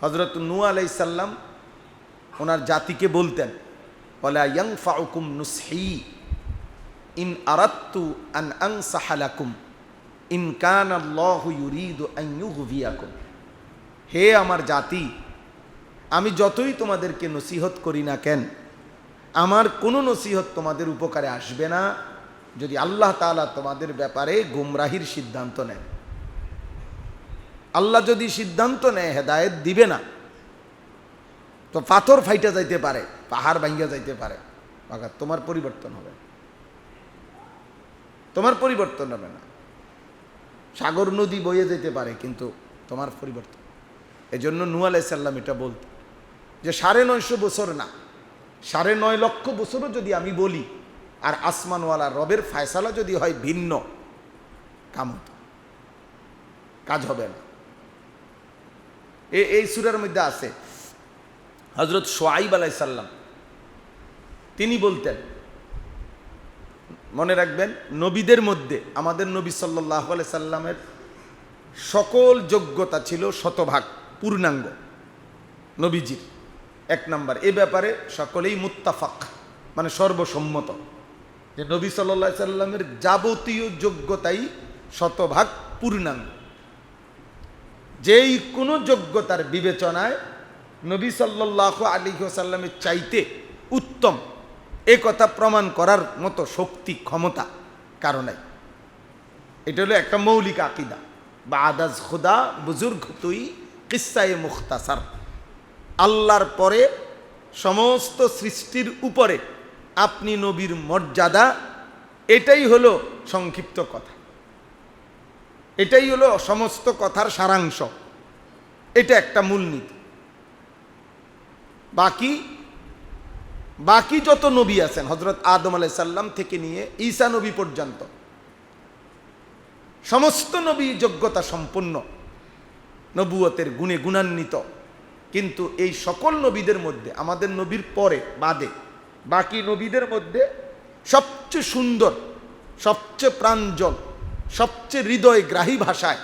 হযরত নূহ আলাইহিস সালাম ওনার জাতিকে বলতেন, ওয়ালা ইয়ানফাউকুম নুসহি ইন আরাদতু আন আনসাহা লাকুম ইন কানা আল্লাহু ইউরিদু আন ইউগভিয়াকুম। হে আমার জাতি, আমি যতই তোমাদেরকে নসিহত করি না কেন, আমার কোনো নসিহত তোমাদের উপকারে আসবে না যদি আল্লাহ তাআলা তোমাদের ব্যাপারে গুমরাহির সিদ্ধান্ত নেন। আল্লাহ যদি সিদ্ধান্ত নেয় হেদায়েত দিবে না, তো পাথর ফাইটা যাইতে পারে, পাহাড় ভাঙ্গা যাইতে পারে, তোমার পরিবর্তন হবে, তোমার পরিবর্তন হবে না। সাগর নদী বয়ে যেতে পারে, কিন্তু তোমার পরিবর্তন। এজন্য নূহ আলাইহিস সালাম এটা বলতে যে 950 বছর না, 9.5 লক্ষ বছরও যদি আমি বলি আর আসমানওয়ালা রবের ফায়সালা যদি হয় ভিন্ন, কাজ হবে না। এই সূরার মধ্যে আছে হযরত শুআয়ব আলাইহিস সালাম, তিনি বলতেন, মনে রাখবেন, নবীদের মধ্যে আমাদের নবী সাল্লাল্লাহু আলাইহি সাল্লামের সকল যোগ্যতা ছিল শতভাগ পূর্ণাঙ্গ। নবীজির 1 নাম্বার এ ব্যাপারে সকলেই মুত্তাফাক, মানে সর্বসম্মত, যে নবী সাল্লাল্লাহু আলাইহি সাল্লামের যাবতীয় যোগ্যতাই শতভাগ পূর্ণাঙ্গ। যেই কোনো যোগ্যতার বিবেচনায় নবী সাল্লাল্লাহু আলাইহি ওয়াসাল্লামের চাইতে উত্তম, এ কথা প্রমাণ করার মতো শক্তি ক্ষমতা কারো নাই। এটা হলো একটা মৌলিক আকীদা। বাদাজ খুদা বুজুর্গ তুই কিস্সায়ে মুখতাসার, আল্লাহর পরে সমস্ত সৃষ্টির উপরে আপনি নবীর মর্যাদা, এটাই হলো সংক্ষিপ্ত কথা, এটাই হলো সমস্ত কথার সারাংশ, এটা একটা মূলনীতি। বাকি যত নবী আছেন, হযরত আদম আলাইহিস সালাম থেকে নিয়ে ঈসা নবী পর্যন্ত সমস্ত নবী যোগ্যতা সম্পন্ন, নবুয়তের গুণে গুণান্বিত। কিন্তু এই সকল নবীদের মধ্যে, আমাদের নবীর পরে বাদে বাকি নবীদের মধ্যে সবচেয়ে সুন্দর, সবচেয়ে প্রাঞ্জল, সবচেয়ে হৃদয়গ্রাহী ভাষায়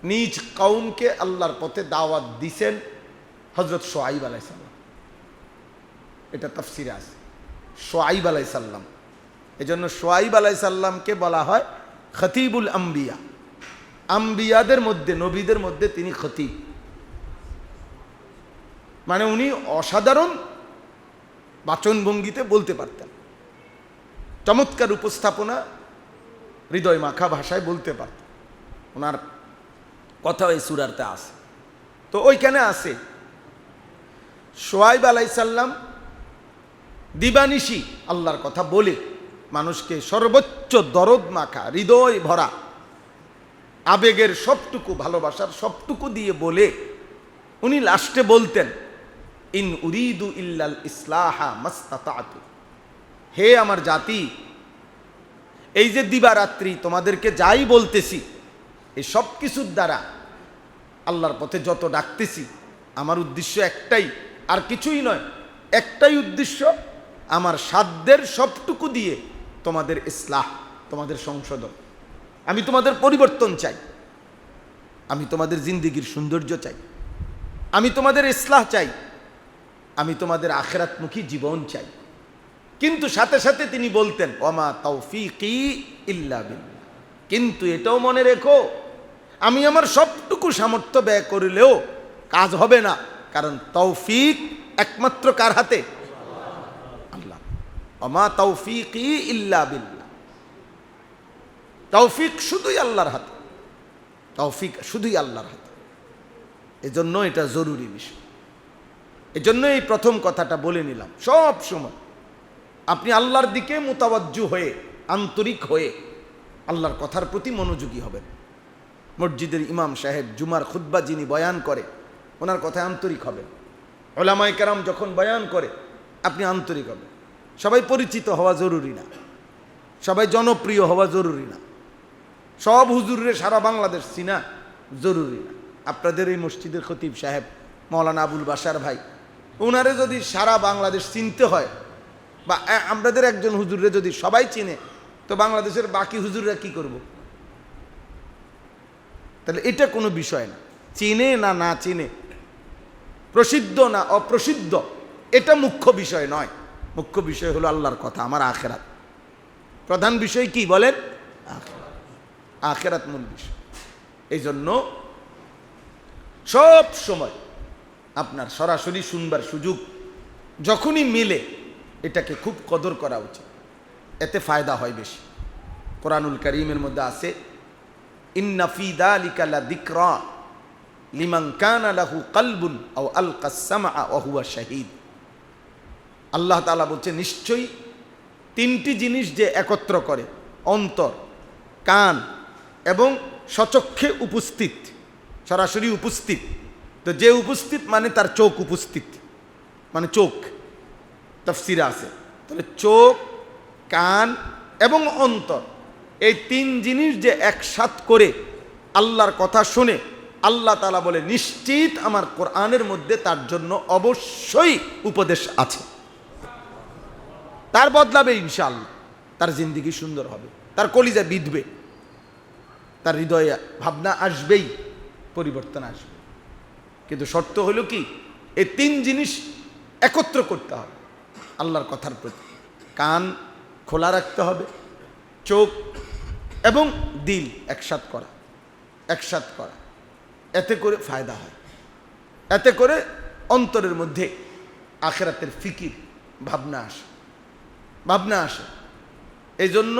নিজ কওমকে আল্লাহর পথে দাওয়াত দিছেন হযরত শুআয়ব আলাইহিস সালাম। এটা তাফসিরে আছে, শুআয়ব আলাইহিস সালাম। এজন্য শুআয়ব আলাইহিস সালামকে বলা হয় খতিবুল আম্বিয়া। আম্বিয়াদের মধ্যে, নবীদের মধ্যে তিনি খতিব, মানে উনি অসাধারণ বাচনভঙ্গিতে বলতে পারতেন, চমৎকার উপস্থাপনা, হৃদয় মাখা ভাষায় বলতে পারতেন। ওনার কথা এই সূরাতে আছে। তো ওইখানে আছে শুআয়ব আলাইহিস সালাম দিবানিশি আল্লাহর কথা বলে মানুষকে সর্বোচ্চ দরদ মাখা, হৃদয় ভরা, আবেগের সবটুকু, ভালোবাসার সবটুকু দিয়ে বলে উনি লাস্টে বলতেন, ইন উরিদু ইল্লাল ইসলাহা মাস্তাতাতু। হে আমার জাতি, এই যে দিবারাত্রি তোমাদেরকে যাই বলতেছি, এই সব কিছুর দ্বারা আল্লাহর পথে যত ডাকতেছি, আমার উদ্দেশ্য একটাই, আর কিছুই নয়, একটাই উদ্দেশ্য, আমার সাধ্যের সবটুকু দিয়ে তোমাদের ইসলাহ, তোমাদের সংশোধন। আমি তোমাদের পরিবর্তন চাই, আমি তোমাদের জিন্দেগির সৌন্দর্য চাই, আমি তোমাদের ইসলাহ চাই, আমি তোমাদের আখিরাতমুখী জীবন চাই। কিন্তু সাথে সাথে তিনি বলতেন, ওয়ামা তাওফীকি ইল্লা বিল্লাহ। কিন্তু এটাও মনে রেখো, আমি আমার সবটুকু সামর্থ্য ব্যয় করলেও কাজ হবে না, কারণ তৌফিক একমাত্র কার হাতে? আল্লাহ। ওয়ামা তাওফীকি ইল্লা বিল্লাহ। তৌফিক শুধুই আল্লাহর হাতে, তৌফিক শুধুই আল্লাহর হাতে। এজন্য এটা জরুরি বিষয়। এজন্য এই প্রথম কথাটা বলে নিলাম, সব সময় আপনি আল্লাহর দিকে মুতাওয়াজ্জু হয়ে, আন্তরিক হয়ে আল্লাহর কথার প্রতি মনোযোগী হবেন। মসজিদের ইমাম সাহেব জুমার খুতবা যিনি বয়ান করে, ওনার কথায় আন্তরিক হবেন। উলামায়ে কেরাম যখন বয়ান করে, আপনি আন্তরিক হবেন। সবাই পরিচিত হওয়া জরুরি না, সবাই জনপ্রিয় হওয়া জরুরি না, সব হুজুরে সারা বাংলাদেশ চিনা জরুরি না। আপনাদের এই মসজিদের খতিব সাহেব মাওলানা আবুল বাশার ভাই, ওনারে যদি সারা বাংলাদেশ চিনতে হয়, বা আমাদের একজন হুজুরে যদি সবাই চিনে, তো বাংলাদেশের বাকি হুজুররা কি করব? তাহলে এটা কোনো বিষয় না, চিনে না না চিনে প্রসিদ্ধ না অপ্রসিদ্ধ এটা মুখ্য বিষয় নয়। মুখ্য বিষয় হলো আল্লাহর কথা, আমার আখিরাত। প্রধান বিষয় কি বলেন? আখিরাত। আখিরাত মূল বিষয়। এই জন্য সব সময় আপনার সরাসরি শুনবার সুযোগ যখনই মিলে এটাকে খুব কদর করা উচিত, এতে ফায়দা হয় বেশি। কোরআনুল কারীমের মধ্যে আছে, ইন্না ফি যালিকা লাযিকরা লিমান কানা লাহু কলবুন আও আলকাস সামআ ওয়া হুয়া শাহীদ। আল্লাহ তাআলা বলছে, নিশ্চয়ই তিনটি জিনিস যে একত্র করে, অন্তর, কান এবং সচক্ষে উপস্থিত, সরাসরি উপস্থিত। তো যে উপস্থিত মানে তার চোখ উপস্থিত, মানে চোখ তাফসীরে আছে। তাহলে চোখ, কান এবং অন্তর, এই তিন জিনিস যে একসাথ করে আল্লাহর কথা শুনে, আল্লাহ তাআলা বলে নিশ্চিত আমার কোরআনের মধ্যে তার জন্য অবশ্যই উপদেশ আছে। তার বদলাবে ইনশাআল্লাহ, তার জিন্দেগি সুন্দর হবে, তার কলিজা বিঁধবে, তার হৃদয়ে ভাবনা আসবেই, পরিবর্তন আসবে। কিন্তু শর্ত হলো কি, এই তিন জিনিস একত্র করতে হবে আল্লাহর কথার প্রতি। কান খোলা রাখতে হবে, চোখ এবং দিল একসাথ করা, একসাথ করা। এতে করে ফায়দা হয়, এতে করে অন্তরের মধ্যে আখিরাতের ফিকির ভাবনা আসে, ভাবনা আসে। এই জন্য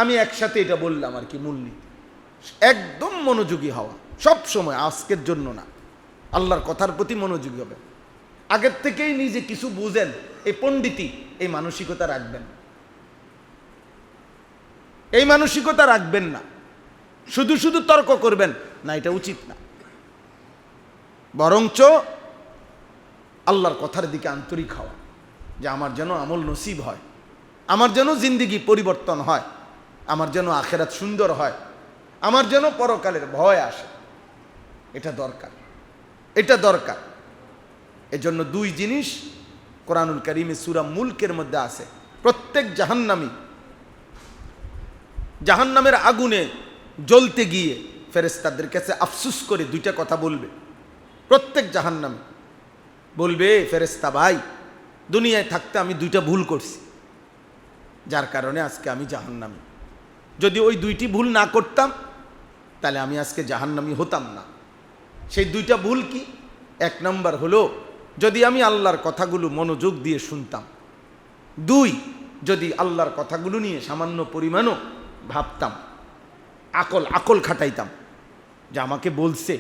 আমি একসাথে এটা বললাম আর কি, মূলনীতি একদম মনোযোগী হওয়া সব সময়, আজকের জন্য না, আল্লাহর কথার প্রতি মনোযোগী হবে। আগের থেকেই নিজে কিছু বুঝেন, এই পণ্ডিতি, এই মানসিকতা রাখবেন, এই মানসিকতা রাখবেন না। শুধু শুধু তর্ক করবেন না, এটা উচিত না। বরঞ্চ আল্লাহর কথার দিকে আন্তরিক হওয়া, যে আমার যেন আমল নসিব হয়, আমার যেন জিন্দেগি পরিবর্তন হয়, আমার যেন আখিরাত সুন্দর হয়, আমার যেন পরকালের ভয় আসে। এটা দরকার, এটা দরকার। এজন্য দুই জিনিস কোরআনুল কারীমে সূরা মুলকের মধ্যে আছে। প্রত্যেক জাহান্নামী জাহান্নামের আগুনে জ্বলতে গিয়ে ফেরেশতাদের কাছে আফসোস করে দুইটা কথা বলবে। প্রত্যেক জাহান্নামী বলবে, ফেরেশতা ভাই, দুনিয়ায় থাকতে আমি দুইটা ভুল করছি, যার কারণে আজকে আমি জাহান্নামী। যদি ওই দুইটি ভুল না করতাম তাহলে আমি আজকে জাহান্নামী হতাম না। সেই দুইটা ভুল কি? এক নম্বর হলো, যদি আমি আল্লাহর কথাগুলো মনোযোগ দিয়ে শুনতাম। দুই, যদি আল্লাহর কথাগুলো নিয়ে সামান্য পরিমাণও ভাবতাম, আকল খাটাইতাম, যে আমাকে বলছে,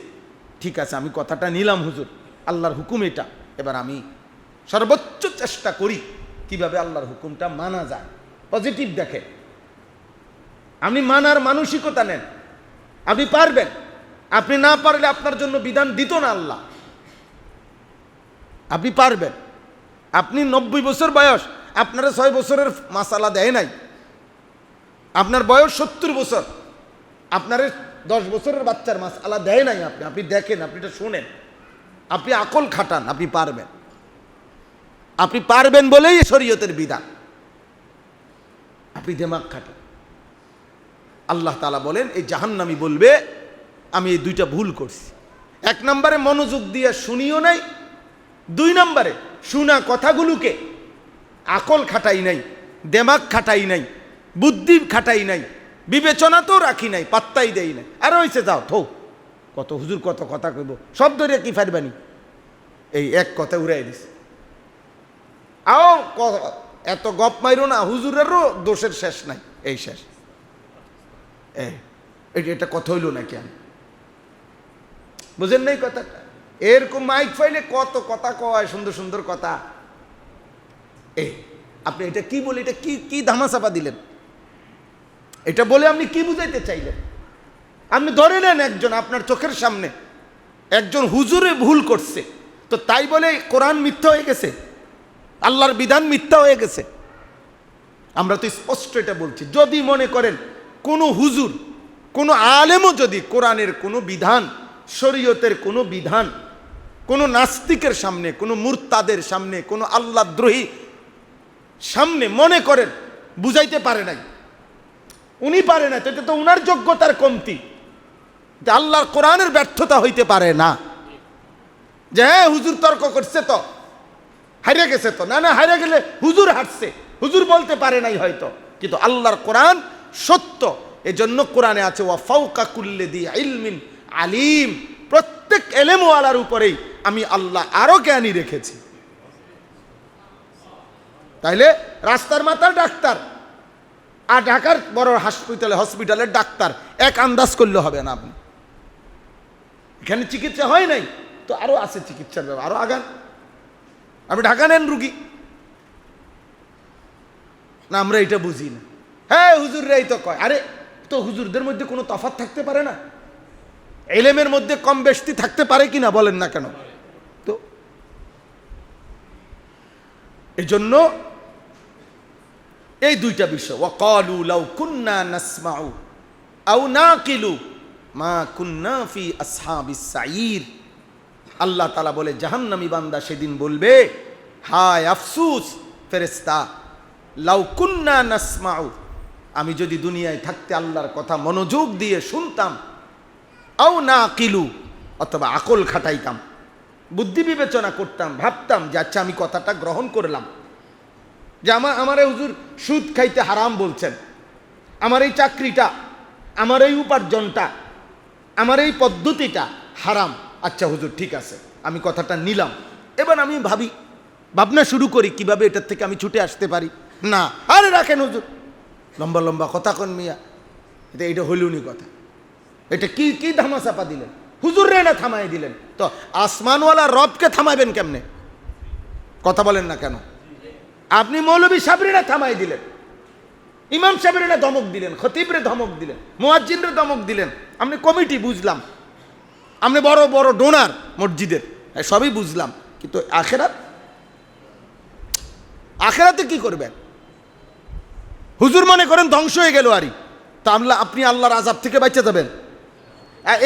ঠিক আছে আমি কথাটা নিলাম, হুজুর আল্লাহর হুকুম এটা, এবার আমি সর্বোচ্চ চেষ্টা করি কিভাবে আল্লাহর হুকুমটা মানা যায়। পজিটিভ দেখে, আপনি মানার মানসিকতা নেন, আপনি পারবেন। আপনি না পারলে আপনার জন্য বিধান দিত না আল্লাহ। আপনি পারবেন। আপনি 90 বছর বয়স, আপনারা 6 বছরের মাসালা দেয় নাই। আপনার বয়স 70 বছর, আপনার 10 বছরের বাচ্চার মাসালা দেয় নাই। আপনি দেখেন, আপনি এটা শোনেন, আপনি আকল খাটান, আপনি পারবেন। আপনি পারবেন বলেই শরীয়তের বিধান, আপনি দিমাগ খাটান। আল্লাহ তাআলা বলেন, এই জাহান্নামী বলবে আমি এই দুইটা ভুল করছি। এক নম্বরে মনোযোগ দিয়ে শুনিও নাই, দুই নম্বরে শোনা কথাগুলোকে আকল খাটাই নাই, দিমাগ খাটাই নাই, বুদ্ধি খাটাই নাই, বিবেচনা তো রাখি নাই, পাত্তাই দেই নাই। আর হয়েছে যাও থো, কত হুজুর কত কথা কইব, সব ধরে কি ফারবানি, এই এক কথা উড়াই দিস। আও এত গপ মাইরো না, হুজুরেরও দোষের শেষ নাই, এই শেষ। এটা কথা হইল নাকি? আমি বুঝেন নাই কথাটা? এরকম মাইক ফাইলে কত কথা কয়, সুন্দর সুন্দর কথা। আপনি এটা কি বলে, এটা কি ধামাচাপা দিলেন? এটা বলে আপনি কি বুঝাইতে চাইলেন? আপনি ধরে নেন একজন আপনার চোখের সামনে একজন হুজুরে ভুল করছে, তো তাই বলে কোরআন মিথ্যা হয়ে গেছে, আল্লাহর বিধান মিথ্যা হয়ে গেছে? আমরা তো স্পষ্ট এটা বলছি, যদি মনে করেন কোনো হুজুর, কোনো আলেমও যদি কোরআনের কোনো বিধান, শরীয়তের কোনো বিধান কোনো নাস্তিকের সামনে, কোনো মুরতাদের সামনে, কোনো আল্লাহদ্রোহী সামনে মনে করেন বুঝাইতে পারে নাই, উনি পারে না, তো এটা তো উনার যোগ্যতার কমতি, আল্লাহর কোরআনের ব্যর্থতা হইতে পারে না। যে হ্যাঁ হুজুর তর্ক করছে তো, হারিয়ে গেছে তো। না না, হারিয়ে গেলে হুজুর হারছে, হুজুর বলতে পারে নাই হয়তো, কিন্তু আল্লাহর কোরআন সত্য। এজন্য কোরআনে আছে ওয়া ফাওকা কুল্লি দি ইলমিন আলিম, প্রত্যেক এলেমওয়ালার উপরেই আমি আল্লাহ আরো জ্ঞানী রেখেছি। তাইলে রাস্তার মাথার ডাক্তার আর ঢাকার বড় হসপিটালের ডাক্তার এক আন্দাজ করলে হবে না। আপনি এখানে চিকিৎসা হয় নাই তো আরো আছে চিকিৎসার ব্যাপার, আরো আগান। আপনি ঢাকা নেন রুগী, না আমরা এটা বুঝি না, হ্যাঁ হুজুররাই তো কয়। আরে তো হুজুরদের মধ্যে কোনো তফাৎ থাকতে পারে না? এলেমের মধ্যে কম বেশি থাকতে পারে কিনা বলেন না কেন? তো এজন্য এই দুইটা বিষয়, ওয়াকালু লাউ কুন্না নাসমাউ আও নাকিলু মা কুন্না ফি আসহাবিস সাঈর। আল্লাহ তাআলা বলে জাহান্নামী বান্দা সেদিন বলবে, হায় আফসুস ফেরেশতা, লাউ কুন্না নাসমাউ, আমি যদি দুনিয়ায় থাকতে আল্লাহর কথা মনোযোগ দিয়ে শুনতাম, আও নাকিলু, অথবা আকল খাটাইতাম, বুদ্ধি বিবেচনা করতাম, ভাবতাম যে আচ্ছা আমি কথাটা গ্রহণ করলাম, যে আমারে হুজুর সুদ খাইতে হারাম বলছেন, আমার এই চাকরিটা, আমার এই উপার্জনটা, আমার এই পদ্ধতিটা হারাম, আচ্ছা হুজুর ঠিক আছে আমি কথাটা নিলাম, এবার আমি ভাবনা শুরু করি কিভাবে এটার থেকে আমি ছুটে আসতে পারি। না, আরে রাখেন হুজুর, লম্বা লম্বা কথা কন মিয়া, এটা হইলুনি কথা, এটা কি কি ধামাচাপা দিলেন, হুজুর রে না থামাই দিলেন, তো আসমানওয়ালা রবকে থামাইবেন কেমনে? কথা বলেন না কেন? আপনি মৌলবী সাবরিনা থামাই দিলেন, ইমাম সাহেবের ধমক দিলেন, খতিবরে ধমক দিলেন, মুয়াজ্জিনরে ধমক দিলেন, আপনি কমিটি বুঝলাম, আপনি বড় বড় ডোনার মসজিদের, সবই বুঝলাম, কিন্তু আখেরাতে কি করবেন? হুজুর মনে করেন ধ্বংস হয়ে গেল আরই, তা আপনি আল্লাহর আযাব থেকে বাঁচতে যাবেন?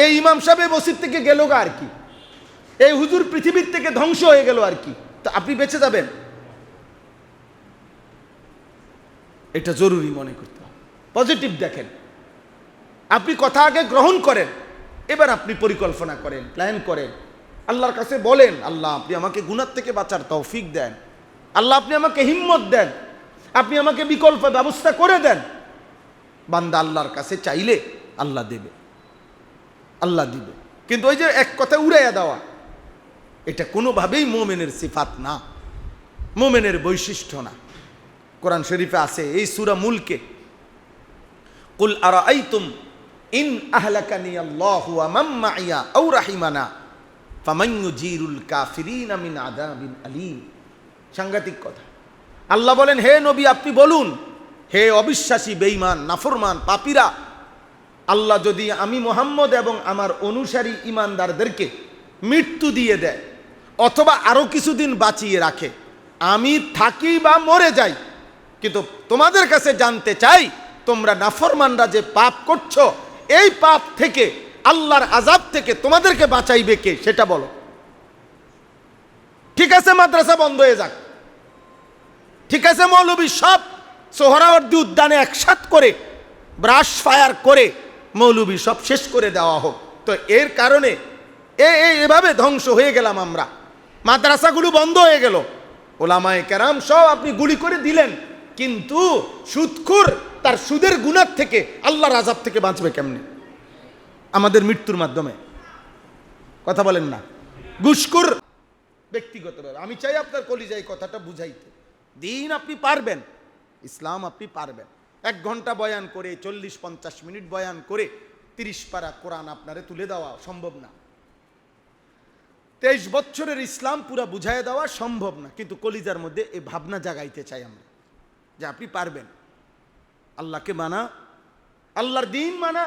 এই ইমাম সাহেব মসজিদ থেকে গেল গা আর কি, এই হুজুর পৃথিবীর থেকে ধ্বংস হয়ে গেল আর কি, তা আপনি বেঁচে যাবেন? এটা জরুরি মনে করতে হবে। পজিটিভ দেখেন, আপনি কথা আগে গ্রহণ করেন, এবার আপনি পরিকল্পনা করেন, প্ল্যান করেন, আল্লাহর কাছে বলেন, আল্লাহ আপনি আমাকে গুনাহ থেকে বাঁচার তৌফিক দেন, আল্লাহ আপনি আমাকে হিম্মত দেন, আপনি আমাকে বিকল্প ব্যবস্থা করে দেন। বান্দা আল্লাহর কাছে চাইলে আল্লাহ দেবে, আল্লাহ দিবে। কিন্তু ওই যে এক কথা উড়াইয়া দেওয়া, এটা কোনোভাবেই মোমেনের সিফাত না, মোমেনের বৈশিষ্ট্য না। কোরআন শরীফে আছে এই সূরা মুলকে, কুল আরাআইতুম ইন আহলাকানি আল্লাহু ওয়া মান মাইয়া আও রাহিমানা ফামান ইউজিরুল কাফিরিনা মিন আযাবিন আলীম। সাংঘাতিক কথা। আল্লাহ বলেন, হে নবী আপনি বলুন, হে অবিশ্বাসী বেঈমান নাফরমান পাপীরা, আল্লাহ যদি আমি মুহাম্মদ এবং আমার অনুসারী ঈমানদারদেরকে মৃত্যু দিয়ে দেয় অথবা আরো কিছুদিন বাঁচিয়ে রাখে, আমি থাকি বা মরে যাই, কিন্তু তোমাদের কাছে জানতে চাই তোমরা নাফরমানরা যে পাপ করছো, এই পাপ থেকে আল্লাহর আযাব থেকে তোমাদেরকে বাঁচাইবে কে সেটা বলো। ঠিক আছে মাদ্রাসা বন্ধ হয়ে যাক, ঠিক আছে মৌলবী সব সোহরাওয়ার্দী উদ্যানে একসাথ করে ব্রাশ ফায়ার করে মৌলবী সব শেষ করে দেওয়া হোক, তো এর কারণে এভাবে ধ্বংস হয়ে গেলাম আমরা, মাদ্রাসাগুলো বন্ধ হয়ে গেল, ওলামায়ে কেরাম সব আপনি গুলি করে দিলেন, কিন্তু সুদখোর তার সুদের গুনাহ থেকে আল্লাহর আযাব থেকে বাঁচবে কেমনে? আমাদের মৃত্যুর মাধ্যমে। কথা বলেন না? ঘুষখোর ব্যক্তিগতভাবে আমি চাই আপনার কলিজায় কথাটা বুঝাইতে, দিন আপনি পারবেন, ইসলাম আপনি পারবেন, 1 ঘন্টা বয়ান করে 40-50 মিনিট বয়ান করে 30 পারা কোরআন আপনারে তুলে দেওয়া সম্ভব না, 23 বছরের ইসলাম পুরা বুঝাই দেওয়া সম্ভব না, কিন্তু কলিজার মধ্যে এই ভাবনা জাগাইতে চাই আমরা যে আপনি পারবেন। আল্লাহকে মানা, আল্লাহর দ্বীন মানা,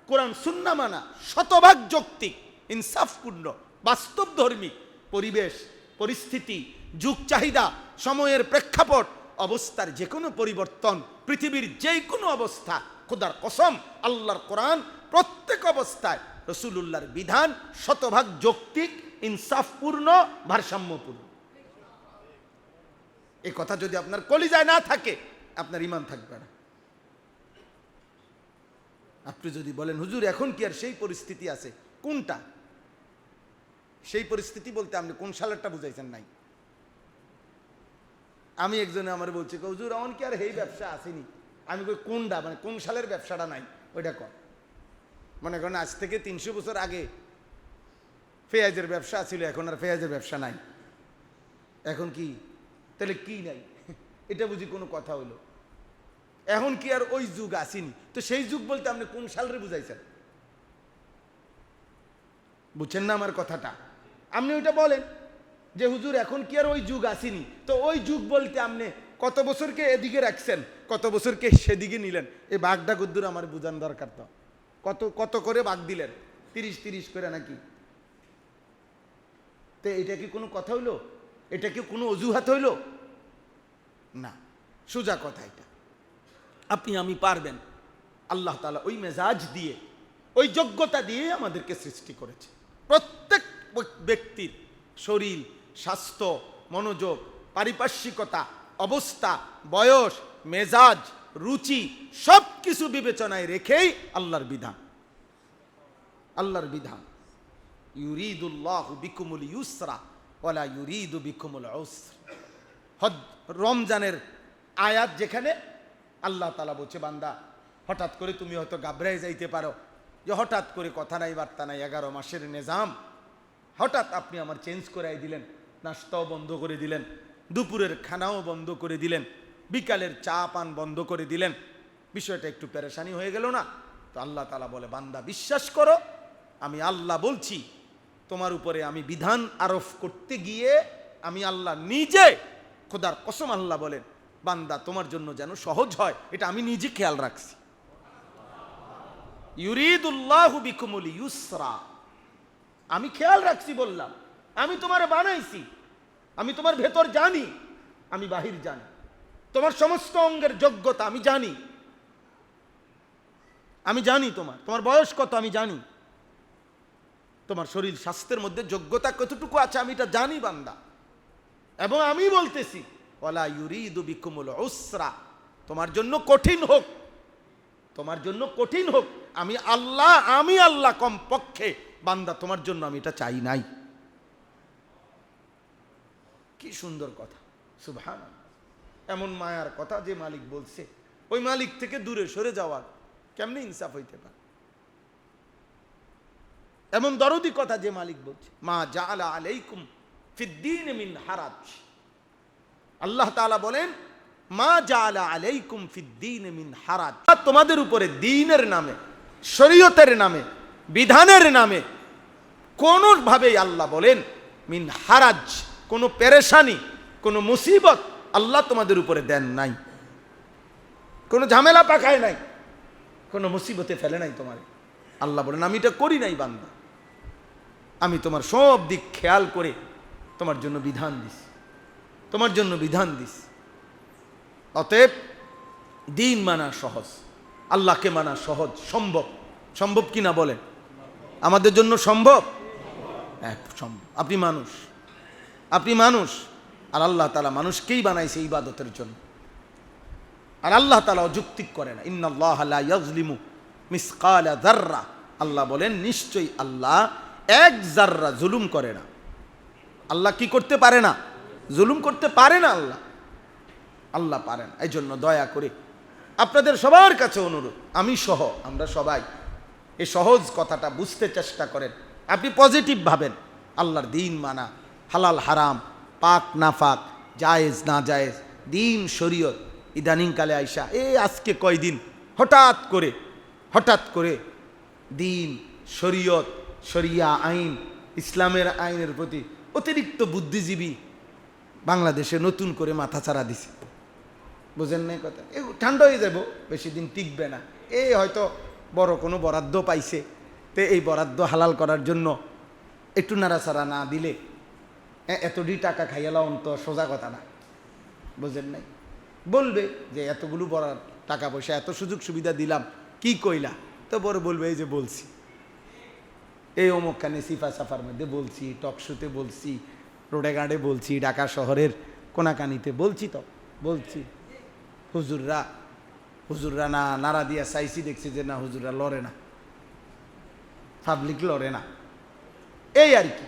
কোরআন সুন্নাহ মানা শতভাগ যৌক্তিক, ইনসাফপূর্ণ, বাস্তবধর্মী, পরিবেশ পরিস্থিতি, যুগ চাহিদা, সময়ের প্রেক্ষাপট, অবস্থার যে কোনো পরিবর্তন, পৃথিবীর যে কোনো অবস্থা, খোদার কসম আল্লাহর কোরআন প্রত্যেক অবস্থায়, রাসূলুল্লাহর বিধান শতভাগ যৌক্তিক, ইনসাফপূর্ণ, ভারসাম্যপূর্ণ। এই কথা যদি আপনার কলিজায় না থাকে আপনার ঈমান থাকবে না। আপনি যদি বলেন হুজুর এখন কি আর সেই পরিস্থিতি আছে, কোনটা? সেই পরিস্থিতি বলতে আপনি কোন সালেরটা বুঝাইছেন নাই। আমি একজনে আমার বলছি, হুজুর আমার কি আর এই ব্যবসা আসেনি? আমি কই কোনটা, মানে কোন সালের ব্যবসাটা নাই ওইটা কর। মনে করেন আজ থেকে 300 বছর আগে পেঁয়াজের ব্যবসা ছিল, এখন আর পেঁয়াজের ব্যবসা নাই। এখন কি তাহলে কি নাই? এটা বুঝি কোনো কথা হইলো? এখন কি আর ওই যুগ আসেনি? তো সেই যুগ বলতে আপনি কোন সালের বুঝাইছেন? বুঝছেন না আমার কথাটা? আপনি ওইটা বলেন যে হুজুর এখন কি আর ওই যুগ আসেনি, তো ওই যুগ বলতে আপনি কত বছরকে এদিকে রাখছেন, কত বছরকে সেদিকে নিলেন? এই বাঘটা গুদ্দুর আমার বুঝান দরকার। তো কত কত করে বাঘ দিলেন? 30 করে নাকি? তো এটা কি কোনো কথা হইলো? এটা কি কোনো অজুহাত হইল? না, সোজা কথা এটা। আপনি আমি পারবেন। আল্লাহ তাআলা ওই মেজাজ দিয়ে, ওই যোগ্যতা দিয়ে আমাদেরকে সৃষ্টি করেছে। প্রত্যেক ব্যক্তির শরীর, স্বাস্থ্য, মনোযোগ, পারিপার্শ্বিকতা, অবস্থা, বয়স, মেজাজ, রুচি সব কিছু বিবেচনায় রেখেই আল্লাহর বিধান। আল্লাহর বিধান, ইউরিদুল্লাহু বিকুমুল ইউসরা ওয়ালা ইউরিদু বিকুমুল উসর। রমজানের আয়াত যেখানে আল্লাহ তাআলা বলছে, বান্দা হঠাৎ করে তুমি হয়তো ঘাবড়ায় যাইতে পারো যে হঠাৎ করে কথা নাই বার্তা নাই, 11 মাসের নিজাম হঠাৎ আপনি আমার চেঞ্জ করাই দিলেন, নাস্তাও বন্ধ করে দিলেন, দুপুরের খানাও বন্ধ করে দিলেন, বিকালের চা পান বন্ধ করে দিলেন, বিষয়টা একটু পেরেশানি হয়ে গেল না? তো আল্লাহ তাআলা বলে, বান্দা বিশ্বাস করো, আমি আল্লাহ বলছি, তোমার উপরে আমি বিধান আরোপ করতে গিয়ে আমি আল্লাহ নিজে, খোদার কসম আল্লাহ বলেন, বান্দা তোমার জন্য যেন সহজ হয় এটা আমি নিজে খেয়াল রাখছি। ইউরিদুল্লাহু বিকুমুল ইউসরা, আমি খেয়াল রাখছি, বললাম আমি তোমারে বানাইছি, আমি তোমার ভেতর জানি, আমি বাহির জানি, তোমার সমস্ত অঙ্গের যোগ্যতা আমি জানি, আমি জানি তোমার বয়স কত আমি জানি, তোমার শরীর স্বাস্থ্যের মধ্যে যোগ্যতা কতটুকু আছে আমি এটা জানি বান্দা। এবং আমি বলতেছি ওয়ালা ইউরিদু বিকুমুল উসরা, তোমার জন্য কঠিন হোক, তোমার জন্য কঠিন হোক, আমি আল্লাহ কমপক্ষে বান্দা তোমার জন্য আমি এটা চাই নাই। কি সুন্দর কথা, সুবহানাল্লাহ। এমন মায়ার কথা যে মালিক বলছে, ওই মালিক থেকে দূরে সরে যাওয়ার কেমনে ইনসাফ হইতে পারে? এমন দরদি কথা যে মালিক বলছে, মা জাআলা আলাইকুম ফিদ্দীন মিন হারাজ। আল্লাহ তাআলা বলেন, মা জাআলা আলাইকুম ফিদ্দীন মিন হারাজ, তোমাদের উপরে দ্বীনের নামে, শরীয়তের নামে, বিধানের নামে কোনোভাবেই আল্লাহ বলেন মিন হারাজ, কোনো পেরেশানি, কোনো মুসিবত আল্লাহ তোমাদের উপরে দেন নাই, কোনো ঝামেলা পাকায় নাই, কোনো মুসিবতে ফেলে নাই তোমার। আল্লাহ বলেন আমি এটা করি নাই বান্দা, আমি তোমার সব দিক খেয়াল করে তোমার জন্য বিধান দিস, তোমার জন্য বিধান দিস। অতএব দিন মানা সহজ, আল্লাহকে মানা সহজ, সম্ভব। সম্ভব কিনা বলেন? আমাদের জন্য সম্ভব? সম্ভব। আপনি মানুষ, আর আল্লাহ তাআলা মানুষকেই বানাইছে ইবাদতের জন্য। আর আল্লাহ তাআলা অযৌক্তিক করে না। ইন্নাল্লাহা লা ইয়াজলিমু মিসকালা যাররা, আল্লাহ বলেন নিশ্চয়ই আল্লাহ এক জাররা জুলুম করে না। আল্লাহ কি করতে পারে না? জুলুম করতে পারে না। আল্লাহ পারেন। এই জন্য দয়া করে আপনাদের সবার কাছে অনুরোধ, আমি সহ আমরা সবাই এই সহজ কথাটা বুঝতে চেষ্টা করেন। আপনি পজিটিভ ভাবেন, আল্লাহর দিন মানা, হালাল হারাম, পাক নাফাক, জায়েজ না জায়েজ, দিন শরীয়ত। ইদানিংকালে আইসা আজকে কয়দিন হঠাৎ করে দিন শরীয়ত, শরিয়া আইন, ইসলামের আইনের প্রতি অতিরিক্ত বুদ্ধিজীবী বাংলাদেশে নতুন করে মাথাচাড়া দিছে। বুঝেন নাই কথা? ঠান্ডা হয়ে যাব, বেশি দিন টিকবে না। হয়তো বড় কোনো বরাদ্দ পাইছে, তো এই বরাদ্দ হালাল করার জন্য একটু নাড়াচাড়া না দিলে এতটি টাকা খাইয়ালা অন্ত সোজা কথা না। বুঝেন নাই? বলবে যে এতগুলো বরাদ্দ, টাকা পয়সা, এত সুযোগ সুবিধা দিলাম, কি কইলা? তো বড় বলবে এই যে বলছি, এই অমুকখানে সিফা সাফার মধ্যে বলছি, টকশোতে বলছি, রোডে গাড়ে বলছি, ঢাকা শহরের কোনাকানিতে বলছি, তো বলছি। হুজুররা না নাড়া দিয়া চাইছি, দেখছি যে না হুজুররা লড়ে না, পাবলিক লড়ে না, এই আর কি।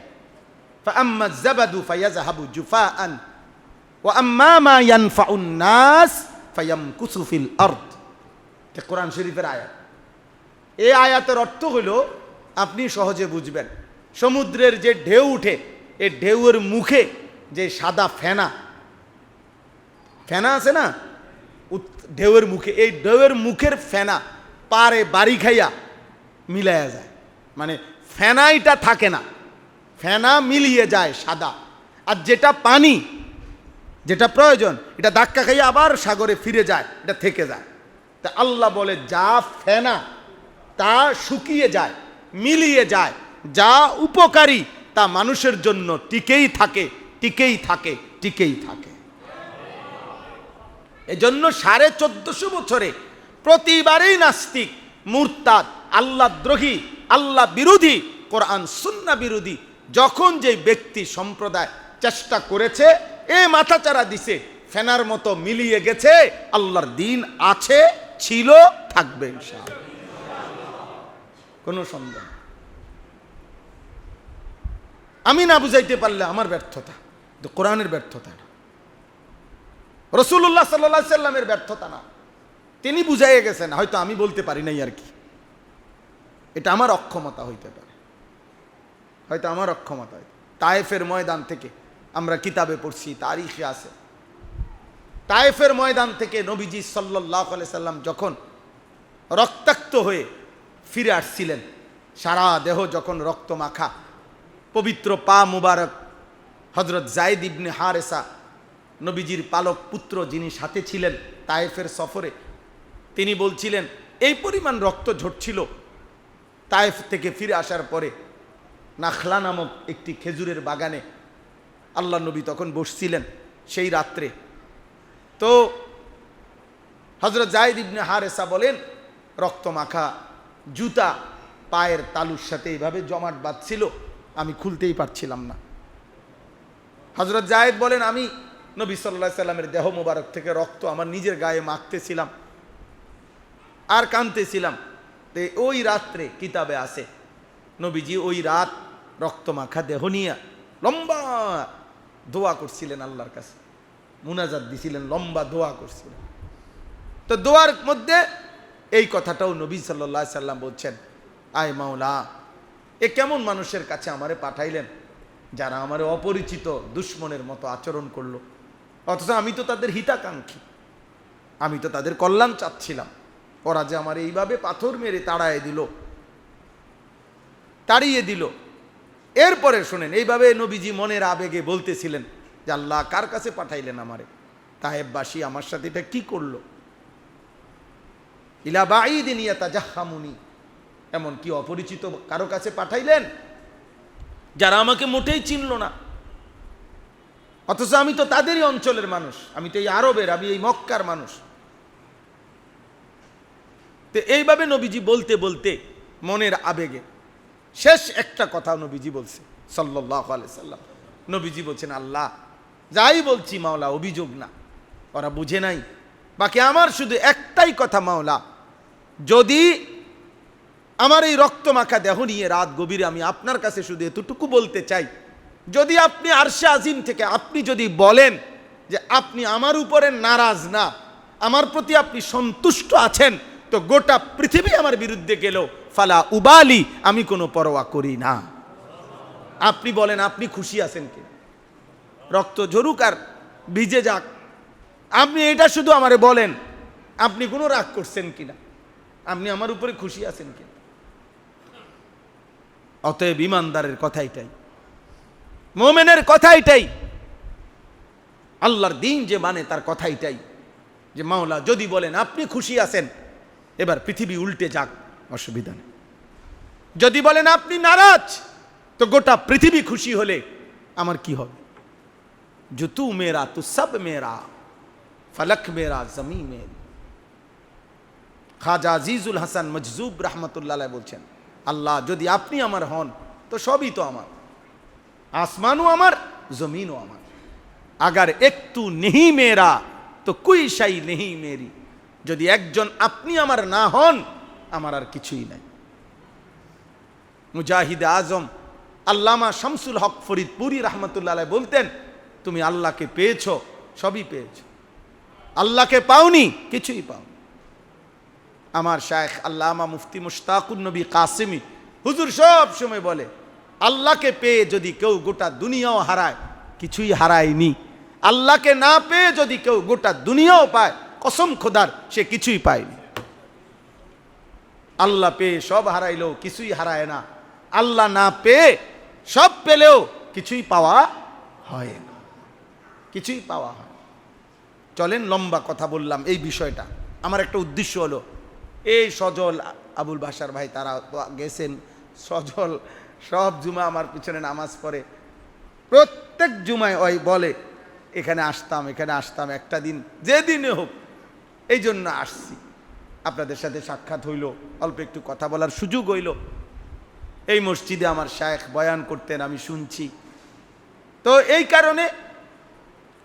ফাআম্মা যাবাদু ফায়াযহাবু জুফাআন ওয়া আম্মা মা ইয়ানফাউন নাস ফায়ামকুসু ফিল আরদ। এটা কোরআন শরীফের আয়াত। এই আয়াতের অর্থ হলো, আপনি সহজে বুঝবেন, সমুদ্রের যে ঢেউ উঠে, এই ঢেউয়ের মুখে যে সাদা ফেনা আছে না, ঢেউয়ের মুখে, এই ঢেউয়ের মুখের ফেনা পারে বাড়ি খাইয়া মিলাইয়া যায়, মানে ফেনাইটা থাকে না, ফেনা মিলিয়ে যায় সাদা, আর যেটা পানি, যেটা প্রয়োজন, এটা ধাক্কা খাইয়া আবার সাগরে ফিরে যায়, এটা থেকে যায়। তা আল্লাহ বলে যা ফেনা তা শুকিয়ে যায়, মিলিয়ে যায়, যা উপকারী তা মানুষের জন্য টিকেই থাকে, টিকেই থাকে, টিকেই থাকে। এজন্য 1450 বছরে প্রতিবারেই নাস্তিক, মুরতাদ, আল্লাহ দ্রোহী, আল্লাহ বিরোধী, কোরআন সুন্নাহ বিরোধী যখন যে ব্যক্তি সম্প্রদায় চেষ্টা করেছে, এ মাথাচাড়া দিছে, ফেনার মতো মিলিয়ে গেছে, আল্লাহর দিন আছে, ছিল, থাকবে ইনশাআল্লাহ, কোনো সন্দেহ। আমি না বুঝাইতে পারলে আমার ব্যর্থতা, তো কোরআনের ব্যর্থতা না, রাসূলুল্লাহ সাল্লাল্লাহু আলাইহি সাল্লামের ব্যর্থতা না, তিনি বুঝাইয়ে গেছেন, হয়তো আমি বলতে পারি নাই আর কি, এটা আমার অক্ষমতা হইতে পারে, হয়তো আমার অক্ষমতা। তায়েফের ময়দান থেকে আমরা কিতাবে পড়ছি, তারিখে আছে, তায়েফের ময়দান থেকে নবীজি সাল্লাল্লাহু আলাইহি সাল্লাম যখন রক্তাক্ত হয়ে ফিরে আসছিলেন, সারা দেহ যখন রক্ত মাখা, পবিত্র পা মুবারক হযরত যায়েদ ইবনে হারেসা, নবীজির পালক পুত্র, যিনি সাথে ছিলেন তায়েফের সফরে, তিনি বলছিলেন এই পরিমাণ রক্ত ঝরছিল তায়েফ থেকে ফিরে আসার পরে। নাখলা নামক একটি খেজুরের বাগানে আল্লাহ নবী তখন বসছিলেন সেই রাত্রে। তো হযরত যায়েদ ইবনে হারেসা বলেন, রক্ত মাখা জুতা পায়ের তালুর সাথে এইভাবে জমাট বাঁধছিল, আমি খুলতেই পারছিলাম না। হযরত যায়েদ বলেন, আমি নবী সাল্লাল্লাহু আলাইহি সাল্লামের দেহ মোবারক থেকে রক্ত আমার নিজের গায়ে মাখতেছিলাম আর কাঁদতেছিলাম। তো ওই রাত্রে কিতাবে আছে, নবীজি ওই রাত রক্ত মাখা দেহ নিয়ে লম্বা দোয়া করছিলেন, আল্লাহর কাছে মুনাজাত দিছিলেন, লম্বা দোয়া করছিলেন। তো দোয়ার মধ্যে এই কথাটাও নবী সাল্লাল্লাহু আলাইহি সাল্লাম বলছেন, আয় মাওলা, এ কেমন মানুষের কাছে আমারে পাঠাইলেন, যারা আমারে অপরিচিত দুশ্মনের মতো আচরণ করলো, অথচ আমি তো তাদের হিতাকাঙ্ক্ষী, আমি তো তাদের কল্যাণ চাচ্ছিলাম, ওরা যে আমার এইভাবে পাথর মেরে তাড়িয়ে দিল। এরপরে শোনেন, এইভাবে নবীজি মনের আবেগে বলতেছিলেন যে আল্লাহ কার কাছে পাঠাইলেন আমারে, তায়েববাসী আমার সাথে এটা কি করলো, ইলা বাঈদিন ইয়াতাজাহামুনি, এমন কি অপরিচিত কারো কাছে পাঠাইলেন যারা আমাকে মোটেই চিনল না, অথচ আমি তো তাদেরই অঞ্চলের মানুষ, আমি তো এই আরবের, আমি এই মক্কার মানুষ। তো এইভাবে নবীজি বলতে বলতে মনের আবেগে শেষ একটা কথা নবীজি বলছে সাল্লাল্লাহু আলাইহি সাল্লাম। নবীজি বলছেন, আল্লাহ যাই বলছি মাওলা অভিযোগ না, ওরা বুঝে নাই, বাকি আমার শুধু একটাই কথা মাওলা, যদি আমার এই রক্ত মাখা দেহ নিয়ে রাত গভীরে আমি আপনার কাছে শুধু এতটুকু বলতে চাই, যদি আপনি আরশে আজিম থেকে আপনি যদি বলেন যে আপনি আমার উপরে নারাজ না, আমার প্রতি আপনি সন্তুষ্ট আছেন, তো গোটা পৃথিবী আমার বিরুদ্ধে গেলেও ফালা উবালি, আমি কোনো পরোয়া করি না। আপনি বলেন আপনি খুশি আছেন কি, রক্ত ঝরুক আর ভিজে যাক, আপনি এটা শুধু আমারে বলেন, আপনি কোনো রাগ করছেন কিনা, আপনি আমার উপরে খুশি আছেন কিনা। অতএব ঈমানদারের কথা এটাই, মুমিনের কথা এটাই, আল্লাহর দিন যে মানে তার কথা এটাই, যে মাওলা যদি বলেন আপনি খুশি আছেন, এবার পৃথিবী উল্টে যাক, অসুবিধা নেই। যদি বলেন আপনি নারাজ, তো গোটা পৃথিবী খুশি হলে আমার কি হবে। जो तू मेरा तो सब मेरा, फलक मेरा जमीन मेरी। খাজা আজিজুল হাসান মজজুব রহমতুল্লাহ আলাইহি বলছেন, আল্লাহ যদি আপনি আমার হন তো সবই তো আমার, আসমানও আমার, জমিনও আমার। আগার এক তু নেহি মেরা তো কুই শাই নেহি মেরি, যদি একজন আপনি আমার না হন, আমার আর কিছুই নাই। মুজাহিদ আজম আল্লামা শামসুল হক ফরিদপুরি রহমতুল্লাহ আলাইহি বলতেন, তুমি আল্লাহকে পেয়েছো, সবই পেয়েছো। আল্লাহকে পাওনি, কিছুই পাও। আমার শায়েখ আল্লামা মুফতি মুশতাকুন নবী কাসেমি হুজুর সব সময় বলে, আল্লাহকে পেয়ে যদি কেউ গোটা দুনিয়াও হারায়, কিছুই হারায়নি। আল্লাহকে না পেয়ে যদি কেউ গোটা দুনিয়াও পায়, কসম খোদার সে কিছুই পায়নি। আল্লাহ পেয়ে সব হারাইলেও কিছুই হারায় না, আল্লাহ না পেয়ে সব পেলেও কিছুই পাওয়া হয় না, কিছুই পাওয়া হয়। চলেন, লম্বা কথা বললাম এই বিষয়টা। আমার একটা উদ্দেশ্য হলো, এই সজল আবুল বাশার ভাই তারা গেছেন, সজল সব জুমা আমার পিছনে নামাজ পড়ে, প্রত্যেক জুমায় ওই বলে এখানে আসতাম, এখানে আসতাম, একটা দিন যেদিনে হোক। এই জন্য আসছি, আপনাদের সাথে সাক্ষাৎ হইল, অল্প একটু কথা বলার সুযোগ হইল। এই মসজিদে আমার শায়েখ বয়ান করতেন, আমি শুনছি। তো এই কারণে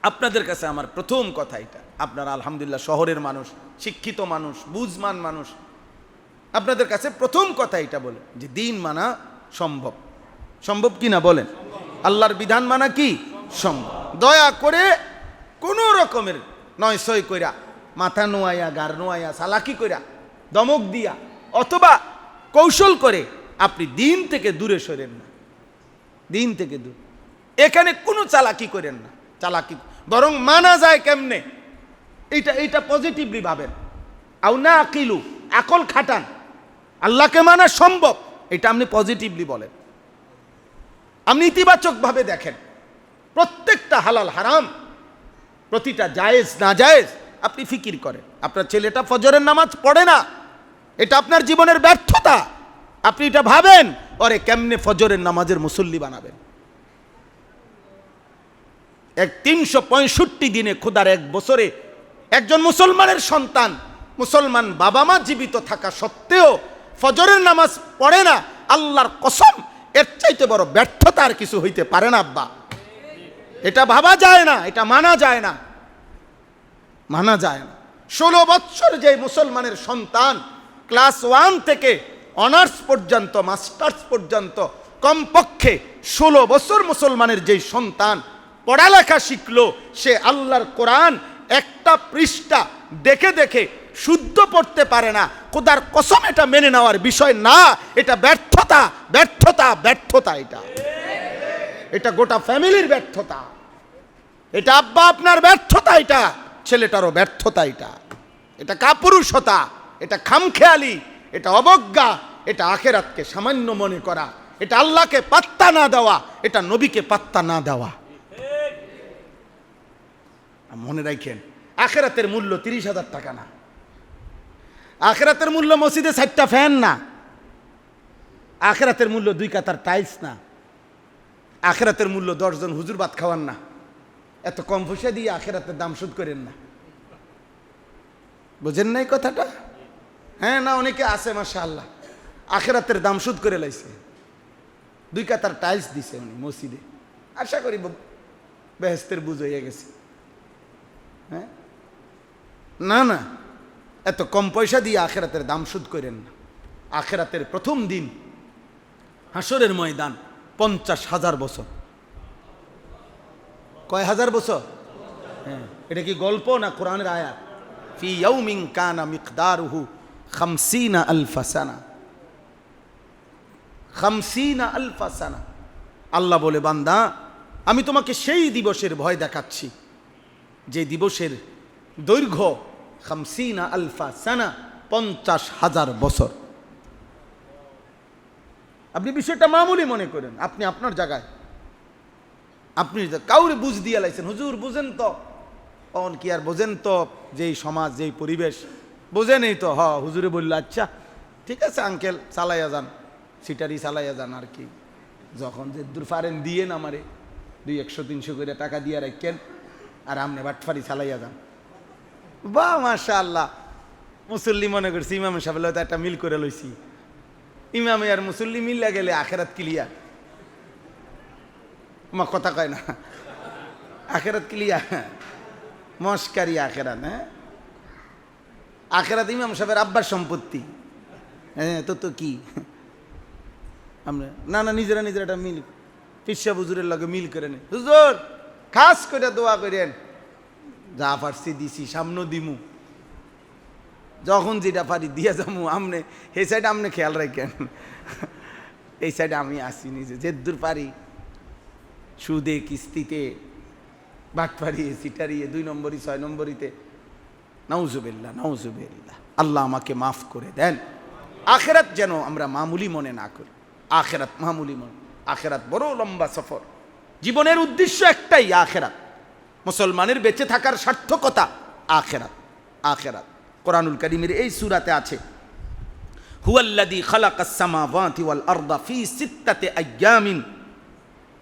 আপনাদের কাছে আমার প্রথম কথা এটা, আপনারা আলহামদুলিল্লাহ শহরের মানুষ, শিক্ষিত মানুষ, বুঝমান মানুষ, আপনাদের কাছে প্রথম কথা এটা বলে যে দিন মানা সম্ভব। সম্ভব কি না বলেন? আল্লাহর বিধান মানা কি সম্ভব? দয়া করে কোনো রকমের নয় সই কইরা, মাথা নোয়াইয়া, গার নোয়াইয়া, চালাকি কইরা, দমক দিয়া অথবা কৌশল করে আপনি দিন থেকে দূরে সরেন না, দিন থেকে দূর। এখানে কোনো চালাকি করেন না, চালাকি বরং মানা যায় কেমনে, এইটা পজিটিভলি ভাবেন। আও না আকিলু, আকল খাটান, আল্লাহকে মানা সম্ভব, এটা আপনি পজিটিভলি বলেন। আপনি ইতিবাচকভাবে দেখেন, প্রত্যেকটা হালাল হারাম, প্রতিটা জায়েজ না জায়েজ আপনি ফিকির করেন। আপনার ছেলেটা ফজরের নামাজ পড়ে না, এটা আপনার জীবনের ব্যর্থতা, আপনি এটা ভাবেন, ওরে কেমনে ফজরের নামাজের মুসল্লি বানাবেন। 365 দিনে খোদার এক বছরে একজন মুসলমানের সন্তান, মুসলমান বাবা মা জীবিত থাকা সত্ত্বেও ফজরের নামাজ পড়ে না, আল্লাহর কসম এর চাইতে বড় ব্যর্থতা আর কিছু হইতে পারে না আব্বা। এটা ভাবা যায় না, এটা মানা যায় না, মানা যায় না। 16 বছর যে মুসলমানের সন্তান ক্লাস 1 থেকে অনার্স পর্যন্ত, মাস্টার্স পর্যন্ত, কমপক্ষে 16 বছর মুসলমানের যেই সন্তান পড়ালেখা শিখলো, সে আল্লাহর কোরআন একটা পৃষ্ঠা দেখে দেখে শুদ্ধ পড়তে পারে না, খোদার কসম এটা মেনে নেওয়ার বিষয় না, এটা ব্যর্থতা, ব্যর্থতা, ব্যর্থতা। এটা গোটা ফ্যামিলির ব্যর্থতা, এটা আব্বা আপনার ব্যর্থতা, এটা ছেলেটারও ব্যর্থতা, এটা কাপুরুষতা, এটা খামখেয়ালি, এটা অবজ্ঞা, এটা আখেরাতকে সামান্য মনে করা, এটা আল্লাহকে পাত্তা না দেওয়া, এটা নবীকে পাত্তা না দেওয়া। মনে রাখেন, আখেরাতের মূল্য 30,000 টাকা না, আখেরাতের মূল্য মসজিদে 4টা ফ্যান না, আখেরাতের মূল্য 2 কাতার টাইলস না, আখেরাতের মূল্য 10 জন হুজুর ভাত খাওয়ান না। এত কম পয়সা দিয়ে আখেরাতের দাম শোধ করেন না, বুঝেন নাই কথাটা? হ্যাঁ না, অনেকে আছে মাশাআল্লাহ আখেরাতের দাম শোধ করে লাইছে, 2 কাতার টাইলস দিছে উনি মসজিদে, আশা করি বেহেশতের বুঝ হয়ে গেছে। হ্যাঁ না না, এত কম পয়সা দিয়ে আখেরাতের দাম শোধ করেন না। আখেরাতের প্রথম দিন হাসরের ময়দান 50,000 বছর। কয় হাজার বছর? হ্যাঁ, এটা কি গল্প না কোরআনের আয়াত? ফি ইয়াউমিন কানা মিকদারুহু 50 আলফা সানা, 50 আলফা সানা। আল্লাহ বলে, বান্দা আমি তোমাকে সেই দিবসের ভয় দেখাচ্ছি যে দিবসের দৈর্ঘ্য 50 আলফা সানা, 50,000 বছর। আপনি বিষয়টা মামুলি মনে করেন, আপনি আপনার জায়গায়, আপনি কাউরে বুঝ দিয়ে লাইছেন, হুজুর বুঝেন তো, কখন কি আর বোঝেন তো, যেই সমাজ যেই পরিবেশ বোঝেনই তো। হুজুরে বলল আচ্ছা ঠিক আছে আঙ্কেল চালাইয়া যান, সিটারি চালাইয়া যান, আর কি যখন যে দূর পারেন দিয়ে না আমারে 200-300 করে টাকা দিয়ে রাখেন, আর আমনে বাটফারি চালাইয়া যান। বাহ মাশাআল্লাহ, মুসল্লি মনে করছি ইমাম সাহেব হয়তো একটা মিল করে লইছি, ইমামে আর মুসল্লি মিল্লা গেলে আখেরাত ক্লিয়ার। আমার কথা কয় না, আখেরাত ক্লিয়ার, মস্কারি আখেরাত। হ্যাঁ, আখেরাত ইমাম সাহেবের আব্বার সম্পত্তি। হ্যাঁ তো কি আমরা না না নিজেরা একটা মিল পিসা হুজুরের লগে মিল করে নে, হুজুর খাস করে দোয়া করেন, যা পারছি দিছি, সামনে দিমু, যখন যেটা পারি দিয়া যাবো, আমনে এই সাইডে আমনে খেয়াল রাখেন, এই সাইডে আমি আসি নিজে যেদূর পারি, সুদে কিস্তিতে বাটপাড়িয়ে সিটারিয়ে 2 নম্বরই 6 নম্বরিতে, নাউজুবিল্লাহ নাউজুবিল্লাহ, আল্লাহ আমাকে মাফ করে দেন। আখেরাত যেন আমরা মামুলি মনে না করি, আখেরাত মামুলি মনে, আখেরাত বড় লম্বা সফর, জীবনের উদ্দেশ্য একটাই আখেরাত, মুসলমানের বেঁচে থাকার সার্থকতা আখেরাত। আখেরাত কোরআনুল কারীমের এই সূরাতে আছে, হুয়াল্লাযী খালাকাস সামাওয়াতি ওয়াল আরদা ফি সিত্তাতি আইয়ামিন,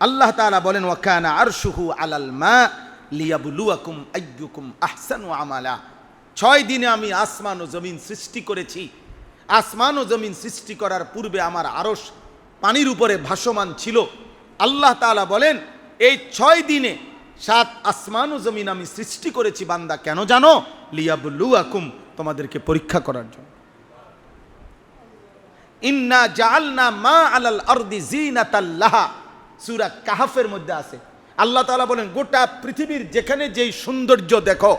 আল্লাহ তাআলা বলেন ওয়া কানা আরশুহু আলাল মা লিয়াবলুয়াকুম আইয়ুকুম আহসানু আমালা, 6 দিনে আমি আসমান ও জমিন সৃষ্টি করেছি। আসমান ও জমিন সৃষ্টি করার পূর্বে আমার আরশ পানির উপরে ভাসমান ছিল। আল্লাহ তাআলা বলেন এই 6 দিনে 7 আসমান ও জমিন আমি সৃষ্টি করেছি বান্দা, কেন জানো? লিয়াবলুয়াকুম, তোমাদেরকে পরীক্ষা করার জন্য। ইন্না জাআলনা মা আলাল আরদি জিনাতাল লাহা, সূরা কাহফের মধ্যে আছে। আল্লাহ তাআলা বলেন গোটা পৃথিবীর যেখানে যেই সৌন্দর্য দেখো,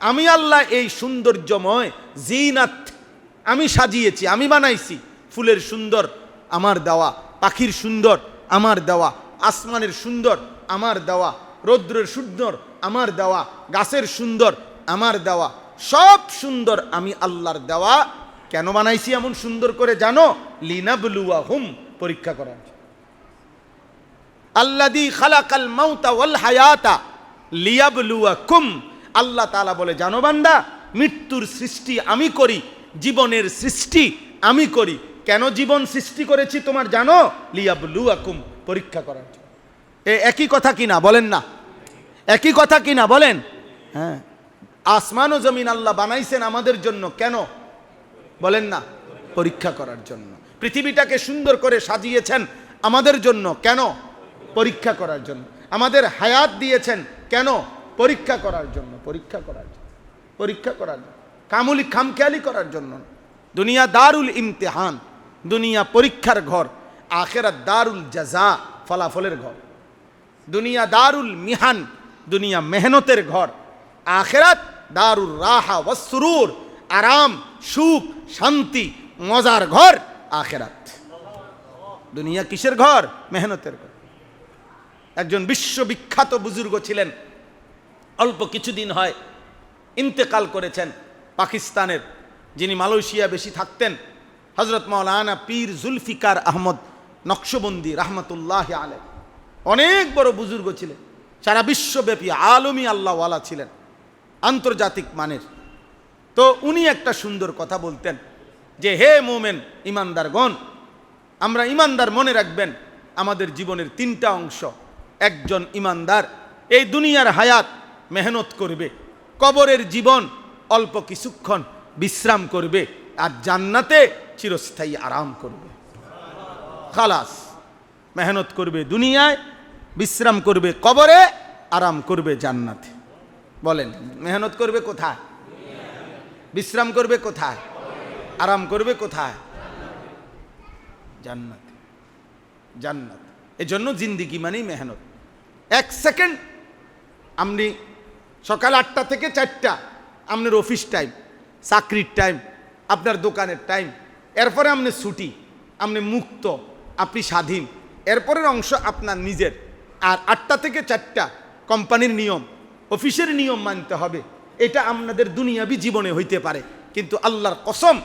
আমি আল্লাহ এই সৌন্দর্যময় জিনাত আমি সাজিয়েছি, আমি বানাইছি। ফুলের সুন্দর আমার দেওয়া, পাখির সুন্দর আমার দেওয়া, আসমানের সুন্দর আমার দেওয়া, রৌদ্রের সুন্দর আমার দেওয়া, গাছের সুন্দর আমার দেওয়া, সব সুন্দর আমি আল্লাহর দেওয়া। কেন বানাইছি এমন সুন্দর করে জানো? লিনাবলুয়াহুম, পরীক্ষা করার। আল্লাযী খালাকাল মাউতা ওয়াল হায়াতা লিয়াবলুয়াকুম, আল্লাহ তাআলা বলে জানো বান্দা, মৃত্যুর সৃষ্টি আমি করি, জীবনের সৃষ্টি আমি করি। কেন জীবন সৃষ্টি করেছি তোমার জানো? লিয়াবলুয়াকুম, পরীক্ষা করার জন্য। একই কথা কিনা বলেন না? একই কথা কিনা বলেন? হ্যাঁ, আসমান ও জমিন আল্লাহ বানাইছেন আমাদের জন্য, কেন বলেন না? পরীক্ষা করার জন্য। পৃথিবীটাকে সুন্দর করে সাজিয়েছেন আমাদের জন্য, কেন? পরীক্ষা করার জন্য। আমাদের হায়াত দিয়েছেন, কেন? পরীক্ষা করার জন্য। পরীক্ষা করার জন্য, পরীক্ষা করার জন্য, কামুলি খামখেয়ালি করার জন্য। দুনিয়া দারুল ইমতিহান, দুনিয়া পরীক্ষার ঘর, আখিরাত দারুল জাযা, ফলাফলের ঘর। দুনিয়া দারুল মিহান, দুনিয়া মেহনতের ঘর। আখিরাত দারুল রাহা ওয়াস সুরুর, আরাম, সুখ, শান্তি, মজার ঘর আখিরাত। দুনিয়া কিসের ঘর? মেহনতের ঘর। একজন বিশ্ববিখ্যাত বুজুর্গ ছিলেন, অল্প কিছুদিন হয় ইন্তেকাল করেছেন, পাকিস্তানের, যিনি মালয়েশিয়া বেশি থাকতেন, হযরত মাওলানা পীর জুলফিকার আহমদ নকশবন্দি রাহমাতুল্লাহ আলাইহি। অনেক বড় বুজুর্গ ছিলেন, সারা বিশ্বব্যাপী আলমী আল্লাহওয়ালা ছিলেন, আন্তর্জাতিক মানের। তো উনি একটা সুন্দর কথা বলতেন যে, হে মোমেন ইমানদারগণ, আমরা ইমানদার মনে রাখবেন আমাদের জীবনের 3টা অংশ। একজন ইমানদার এই দুনিয়ার হায়াত মেহনত করবে, কবরের জীবন অল্প কিছুক্ষণ বিশ্রাম করবে, আর জান্নাতে চিরস্থায়ী আরাম করবে। খালাস, মেহনত করবে দুনিয়ায়, বিশ্রাম করবে কবরে, আরাম করবে জান্নাতে। বলেন, মেহনত করবে কোথায়? বিশ্রাম করবে কোথায়? আরাম করবে কোথায়? জান্নাত। জান্নাত। এজন্য জিন্দিগি মানেই মেহনত। 1 সেকেন্ড আপনি সকাল 8টা থেকে 4টা আপনার অফিস টাইম, চাকরির টাইম, আপনার দোকানের টাইম, এরপরে আপনি ছুটি, আপনি মুক্ত, আপনি স্বাধীন, এরপরের অংশ আপনার নিজের। আর 8টা থেকে 4টা কোম্পানির নিয়ম, অফিসের নিয়ম মানতে হবে। এটা আপনাদের দুনিয়াবি জীবনে হইতে পারে, কিন্তু আল্লাহর কসম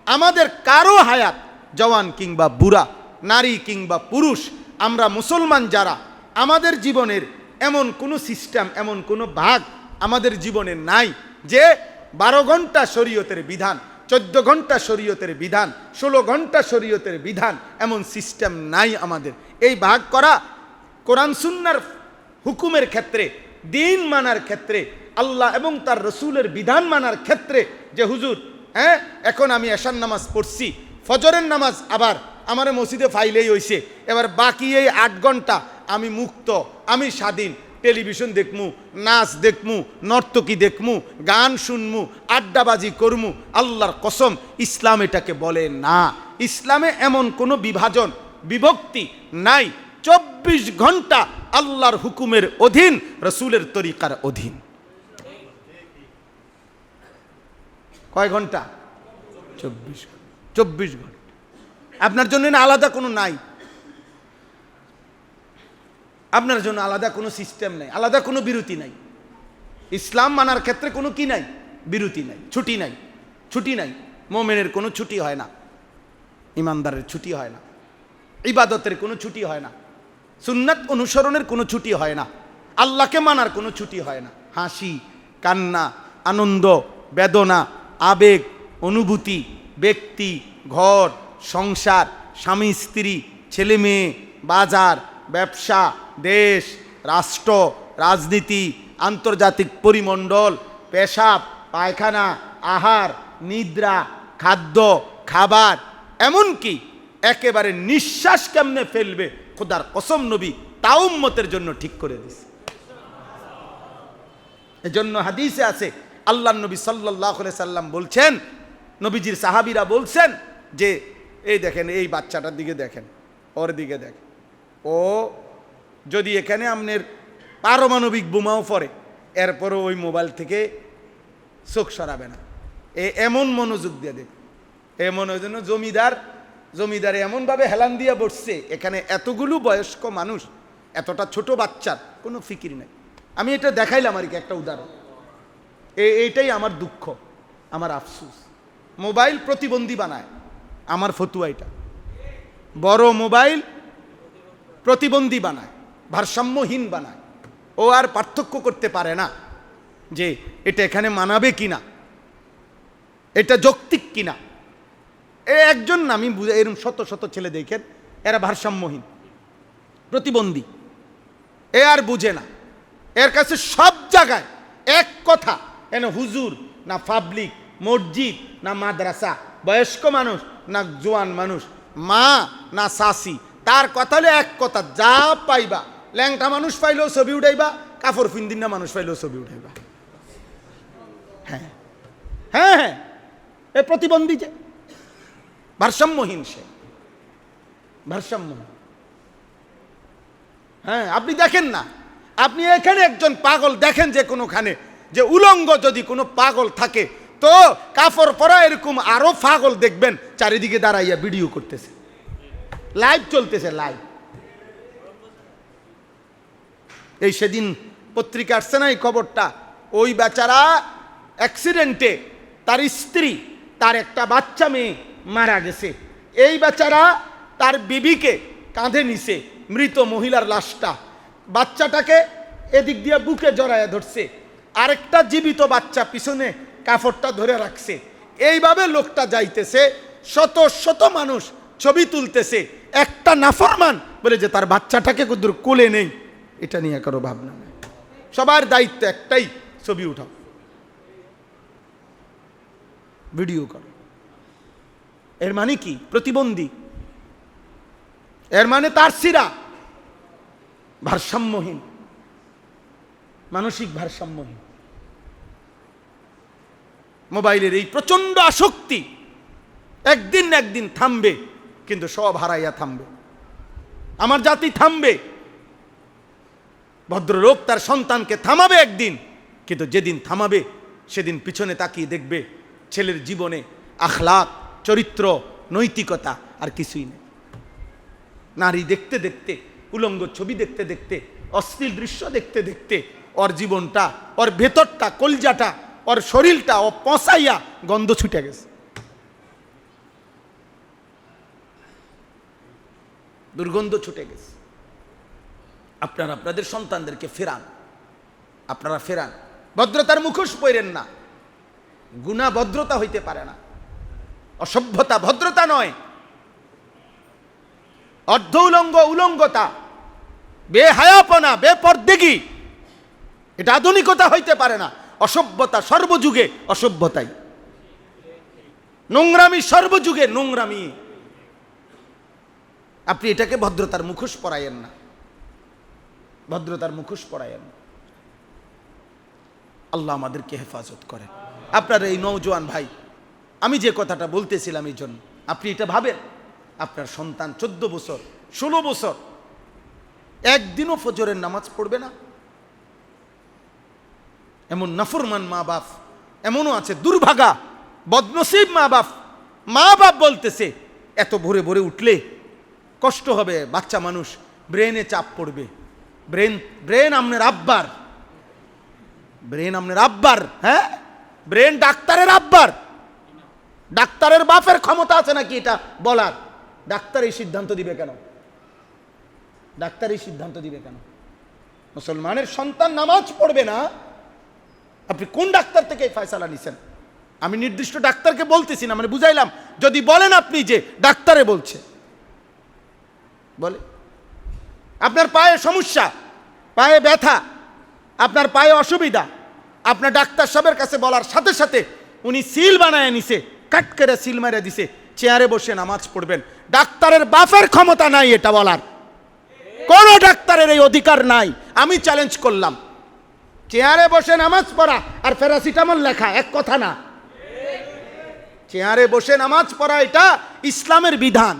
আমাদের কারো হায়াত, জওয়ান কিংবা বুড়া, নারী কিংবা পুরুষ, আমরা মুসলমান যারা, আমাদের জীবনের এমন কোনো সিস্টেম, এমন কোনো ভাগ আমাদের জীবনে নাই যে 12 ঘন্টা শরীয়তের বিধান, 14 ঘন্টা শরীয়তের বিধান, 16 ঘন্টা শরীয়তের বিধান, এমন সিস্টেম নাই আমাদের। এই ভাগ করা কোরআন সুন্নাহর হুকুমের ক্ষেত্রে, দিন মানার ক্ষেত্রে, আল্লাহ এবং তার রসুলের বিধান মানার ক্ষেত্রে, যে হুজুর এখন আমি এশার নামাজ পড়ছি, ফজরের নামাজ আবার আমার মসজিদে ফাইলেই হইছে, এবার বাকি এই 8 ঘন্টা আমি মুক্ত, আমি স্বাধীন, টেলিভিশন দেখমু, নাচ দেখমু, নর্তকী দেখমু, গান শুনমু, আড্ডাবাজি করমু। আল্লাহর কসম ইসলাম এটাকে বলে না। ইসলামে এমন কোনো বিভাজন বিভক্তি নাই। 24 ঘন্টা আল্লাহর হুকুমের অধীন, রসুলের তরিকার অধীন। কয় ঘন্টা? 24 ঘন্টা। আপনার জন্য না আলাদা কোনো নাই, আপনার জন্য আলাদা কোনো সিস্টেম নাই, আলাদা কোনো বিরতি নাই। ইসলাম মানার ক্ষেত্রে কোনো কি নাই? বিরতি নাই, ছুটি নাই। ছুটি নাই। মোমেনের কোনো ছুটি হয় না, ইমানদারের ছুটি হয় না, ইবাদতের কোনো ছুটি হয় না, সুন্নাত অনুসরণের কোনো ছুটি হয় না, আল্লাহকে মানার কোনো ছুটি হয় না। হাসি, কান্না, আনন্দ, বেদনা, আবেগ, অনুভূতি, ব্যক্তি, ঘর, সংসার, স্বামী স্ত্রী, ছেলে মেয়ে, বাজার, ব্যবসা, দেশ, রাষ্ট্র, রাজনীতি, আন্তর্জাতিক পরিমণ্ডল, পেশাব, পায়খানা, আহার, নিদ্রা, খাদ্য, খাবার, এমনকি একেবারে নিঃশ্বাস কেমনে ফেলবে, খোদার কসম নবী তাও উম্মতের জন্য ঠিক করে দিছে। এজন্য হাদিসে আছে, আল্লাহর নবী সাল্লাল্লাহু আলাইহি সাল্লাম বলছেন, নবীজির সাহাবীরা বলছেন যে এই দেখেন, এই বাচ্চাটার দিকে দেখেন, ওর দিকে দেখেন, ও যদি এখানে আপনার পারমাণবিক বোমাও পড়ে এরপরও ওই মোবাইল থেকে চোখ সরাবে না। এমন মনোযোগ দিয়ে দেখ, এমন ওই জন্য জমিদারে এমনভাবে হেলান দিয়ে বসছে, এখানে এতগুলো বয়স্ক মানুষ, এতটা ছোট বাচ্চার কোনো ফিকির নেই। আমি এটা দেখাইলাম আর কি একটা উদাহরণ। এইটাই আমার দুঃখ, আমার আফসোস। মোবাইল প্রতিবন্ধী বানায়, আমার ফতুয়া এটা। বড় মোবাইল প্রতিবন্ধী বানায়, ভারসাম্যহীন বানায়। ও আর পার্থক্য করতে পারে না যে এটা এখানে মানাবে কিনা, এটা যৌক্তিক কিনা। একজন না, আমি বুঝে এরকম শত শত ছেলে দেখেন, এরা ভারসাম্যহীন, প্রতিবন্ধী, এ আর বুঝে না। এর কাছে সব জায়গায় এক কথা, এন হুজুর না পাবলিক, মসজিদ না মাদ্রাসা, বয়স্ক মানুষ না জোয়ান মানুষ, মা না শাসি, তার কথা হলে এক কথা, যা পাইবা। ল্যাংটা মানুষ পাইলেও ছবি উঠাইবা, কাপড় ফিন্দিন না মানুষ পাইলেও ছবি উঠাইবা। হ্যাঁ হ্যাঁ হ্যাঁ, এ প্রতিবন্ধী, যে ভারসাম্যহীন, সে ভারসাম্যহীন। হ্যাঁ, আপনি দেখেন না, আপনি এখানে একজন পাগল দেখেন যে কোনোখানে, যে উলঙ্গ যদি কোনো পাগল থাকে, তো কাপড় পরা এরকম আরো পাগল দেখবেন চারিদিকে দাঁড়াইয়া ভিডিও করতেছে, লাইভ চলতেছে, লাইভ। এই সেদিন পত্রিকা আসছে না এই খবরটা, ওই বেচারা অ্যাক্সিডেন্টে তার স্ত্রী, তার একটা বাচ্চা মেয়ে মারা গেছে। এই বেচারা তার বিবিকে কাঁধে নিছে, মৃত মহিলার লাশটা, বাচ্চাটাকে এদিক দিয়ে বুকে জড়ায় ধরছে, আরেকটা জীবিত বাচ্চা পিছনে কাপড়টা ধরে রাখছে। এইভাবে লোকটা যাইতেছে, শত শত মানুষ ছবি তুলতেছে। একটা নাফরমান বলে যে তার বাচ্চাটাকে কুদুর কোলে নেই, এটা নিয়ে কারো ভাবনা নেই। সবার দায়িত্ব একটাই, ছবি উঠাও, ভিডিও করো। এর মানে কি? প্রতিবন্ধী। এর মানে তার সিরা ভারসাম্যহীন, মানসিক ভারসাম্যহীন। মোবাইলের এই প্রচন্ড আসক্তি একদিন না একদিন থামবে, কিন্তু সব হারাইয়া থামবে। আমার জাতি থামবে, ভদ্রলোক তার সন্তানকে থামাবে একদিন, কিন্তু যেদিন থামাবে সেদিন পিছনে তাকিয়ে দেখবে ছেলের জীবনে আখলাক, চরিত্র, নৈতিকতা আর কিছুই নেই। নারী দেখতে দেখতে, উলঙ্গ ছবি দেখতে দেখতে, অশ্লীল দৃশ্য দেখতে দেখতে ওর জীবনটা, ওর ভেতরটা, কলজাটা, ওর শরীরটা ও পচাইয়া গন্ধ ছুটে গেছে, দুর্গন্ধ ছুটে গেছে। আপনারা আপনাদের সন্তানদেরকে ফেরান, আপনারা ফেরান। ভদ্রতার মুখোশ পরেন না, গুনাহ ভদ্রতা হইতে পারে না, অসভ্যতা ভদ্রতা নয়, অর্ধ উলঙ্গ উলঙ্গতা, বেহায়াপনা, বেপরদেগি, এটা আধুনিকতা হইতে পারে না। অসভ্যতা সর্বযুগে অসভ্যতাই, নোংরামি সর্বযুগে নোংরামি। আপনি এটাকে ভদ্রতার মুখোশ পরায়েন না, ভদ্রতার মুখোশ পরায়েন না। আল্লাহ আমাদেরকে হেফাজত করেন। আপনার এই নওজোয়ান ভাই, আমি যে কথাটা বলতেছিলাম এই জন্য আপনি এটা ভাবেন আপনার সন্তান 14 বছর 16 বছর একদিনও ফজরের নামাজ পড়বে না, এমন নাফরমান মা বাপ এমনও আছে, দুর্ভাগা বদনসিব মা বাপ বলতেছে এত ভোরে ভোরে উঠলে কষ্ট হবে, বাচ্চা মানুষ, ব্রেনে চাপ পড়বে। ব্রেন আপনার আব্বার, হ্যাঁ, ব্রেন ডাক্তারের আব্বার, ডাক্তারের বাপের ক্ষমতা আছে নাকি এটা বলার? ডাক্তার এই সিদ্ধান্ত দিবে কেন? মুসলমানের সন্তান নামাজ পড়বে না, আপনি কোন ডাক্তার থেকে এই ফয়সালা নিছেন? আমি নির্দিষ্ট ডাক্তারকে বলতেছি না, মানে বুঝাইলাম। যদি বলেন আপনি যে ডাক্তারে বলছে, বলে আপনার পায়ে সমস্যা, পায়ে ব্যথা, আপনার পায়ে অসুবিধা, আপনার ডাক্তার সাহেবের কাছে বলার সাথে সাথে উনি সিল বানায় নিছে, কাট করে সিল মারিয়ে দিছে, চেয়ারে বসে নামাজ পড়বেন। ডাক্তারের বাপের ক্ষমতা নাই এটা বলার, কোন ডাক্তারের এই অধিকার নাই। আমি চ্যালেঞ্জ করলাম, চেয়ারে বসে নামাজ পড়া আর প্যারাসিটামল লেখা এক কথা না। চেয়ারে বসে নামাজ পড়া এটা ইসলামের বিধান,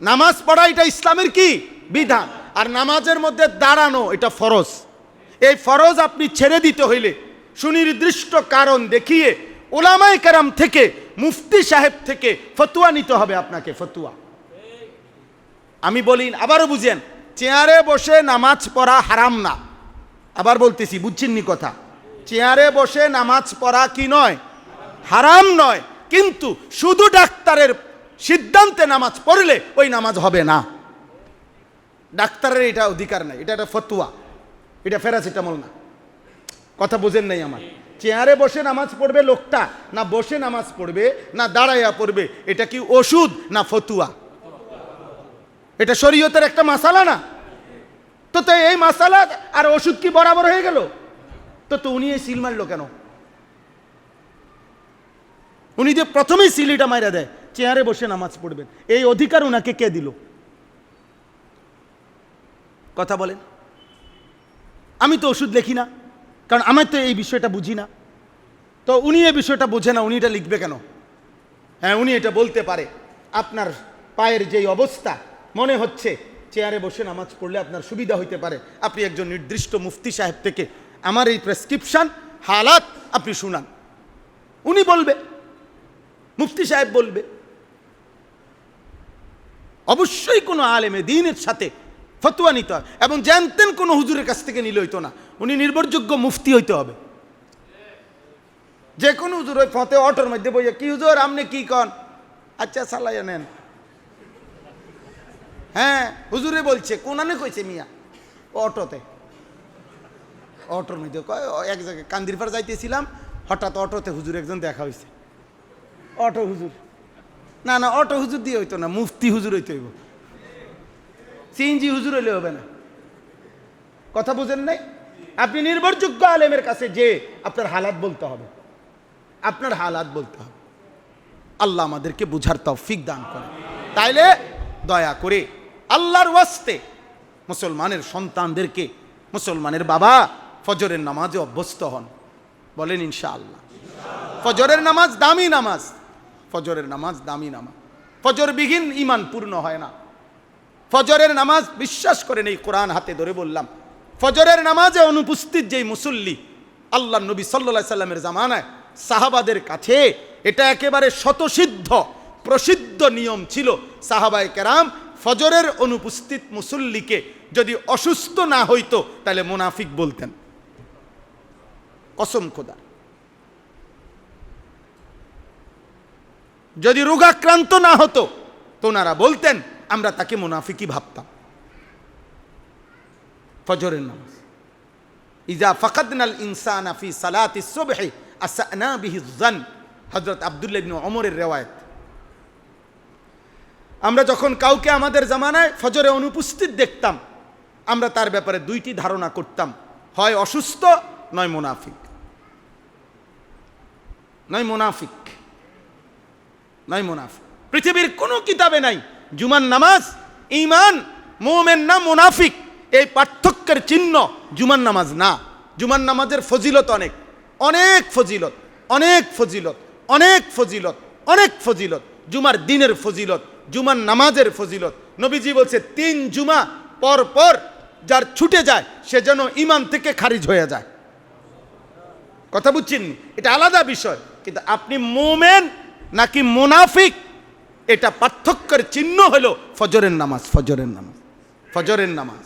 নামাজ পড়া এটা ইসলামের কি বিধান। আর নামাজের মধ্যে দাঁড়ানো এটা ফরজ। এই ফরজ আপনি ছেড়ে দিতে হইলে সুনির্দিষ্ট কারণ দেখিয়ে উলামায়ে কেরাম থেকে, মুফতি সাহেব থেকে ফতোয়া নিতে হবে আপনাকে, ফতোয়া। আমি বলি, আবারও বুঝেন, চেয়ারে বসে নামাজ পড়া হারাম না। আবার বলতেছি, বুঝছেননি কথা? চেয়ারে বসে নামাজ পড়া কি নয়? হারাম নয়, কিন্তু শুধু ডাক্তারের সিদ্ধান্তে নামাজ পড়লে ওই নামাজ হবে না। ডাক্তারের এটা অধিকার নাই, এটা একটা ফতোয়া, এটা প্যারাসিটামল না। কথা বুঝেন নাই আমার? চেয়ারে বসে নামাজ পড়বে লোকটা, না বসে নামাজ পড়বে না দাঁড়াইয়া পড়বে, এটা কি ওষুধ না ফতোয়া? এটা শরীয়তের একটা মাসালা না? তো এই মাসালা আর ওষুধ কি বরাবর হয়ে গেল? তো উনি এই সিল মারলো কেন? উনি যে প্রথমেই সিলিটা মাইরা দেয় চেয়ারে বসে নামাজ পড়বেন, এই অধিকার উনাকে কে দিল? কথা বলেন। আমি তো ওষুধ লিখি না, কারণ আমার তো এই বিষয়টা বুঝি না। তো উনি এই বিষয়টা বোঝে না, উনি এটা লিখবে কেন? হ্যাঁ, উনি এটা বলতে পারে, আপনার পায়ের যেই অবস্থা মনে হচ্ছে চেয়ারে বসে নামাজ পড়লে আপনার সুবিধা হইতে পারে, আপনি একজন নির্দিষ্ট মুফতি সাহেব থেকে আমার এই প্রেসক্রিপশন হালাত আপনি শুনান। উনি বলবে, মুফতি সাহেব বলবে। অবশ্যই কোনো আলেমে দ্বীনের সাথে ফতোয়া নিতে হয়, এবং জানতেন কোনো হুজুরের কাছ থেকে নিলে হইতো না, উনি নির্ভরযোগ্য মুফতি হইতে হবে। যে কোনো হুজুর ওই ফতে অটোর মধ্যে বইয়া, কি হুজুর আপনি কি কন? আচ্ছা চালাইয়া নেন। হ্যাঁ, হুজুরে বলছে, কোনানে কইছে মিয়া? অটোতে, অটোর মধ্যে এক জায়গায় কান্দিরপাড় যাইতেছিলাম, হঠাৎ অটোতে হুজুর একজন দেখা হয়েছে। অটো হুজুর না, অটো হুজুর দিয়ে হইতো না, মুফতি হুজুর হইতে হইব। সিএনজি হুজুর হইলে হবে না। কথা বুঝেন নাই? আপনি নির্ভরযোগ্য আলেমের কাছে যে আপনার হালাত বলতে হবে, আপনার হালাত বলতে হবে। আল্লাহ আমাদেরকে বুঝার তৌফিক দান করে। তাইলে দয়া করে আল্লাহর ওয়াস্তে মুসলমানের সন্তানদেরকে, মুসলমানের বাবা ফজরের নামাজে অভ্যস্ত হন। বলেন ইনশাআল্লাহ। ফজরের নামাজ দামি নামাজ, ফজরের নামাজ দামি নামাজ। ফজরবিহীন ঈমান পূর্ণ হয় না। ফজরের নামাজ, বিশ্বাস করেন, এই কোরআন হাতে ধরে বললাম, ফজরের নামাজে অনুপস্থিত যেই মুসল্লি, আল্লাহ নবী সাল্লাল্লাহু আলাইহি সাল্লামের জামানায় সাহাবাদের কাছে এটা একেবারে শতসিদ্ধ প্রসিদ্ধ নিয়ম ছিল। সাহাবায়ে কেরাম ফজরের অনুপস্থিত মুসল্লিকে যদি অসুস্থ না হইতো তাহলে মুনাফিক বলতেন, কসম খোদা। যদি রোগাক্রান্ত না হতো তো ওনারা বলতেন, আমরা তাকে মুনাফিকই ভাবতাম। ফজরের নামাজ, ইজা ফাকাদনাল ইনসানা ফি সালাতি সুবহি আসানা বিহি যান, হযরত আব্দুল্লাহ ইবনে ওমরের রিওয়ায়াত। আমরা যখন কাউকে আমাদের জামানায় ফজরে অনুপস্থিত দেখতাম, আমরা তার ব্যাপারে দুইটি ধারণা করতাম, হয় অসুস্থ নয় মুনাফিক, নয় মুনাফিক, নয় মুনাফিক। পৃথিবীর কোনো কিতাবে নাই জুমার নামাজ ঈমান, মুমিন না মুনাফিক, এই পার্থক্যের চিহ্ন জুমার নামাজ না। জুমার নামাজের ফজিলত অনেক, অনেক ফজিলত, অনেক ফজিলত, অনেক ফজিলত, অনেক ফজিলত। জুমার দিনের ফজিলত জুমার নামাজের ফজিলত। নবীজি বলছে 3 জুমা পর পর যার ছুটে যায় সে যেন ঈমান থেকে খারিজ হয়ে যায়। কথা বুঝছেন? এটা আলাদা বিষয়, কিন্তু আপনি মুমিন নাকি মুনাফিক এটা পার্থক্যের চিহ্ন হলো ফজরের নামাজ। ফজরের নামাজ, ফজরের নামাজ,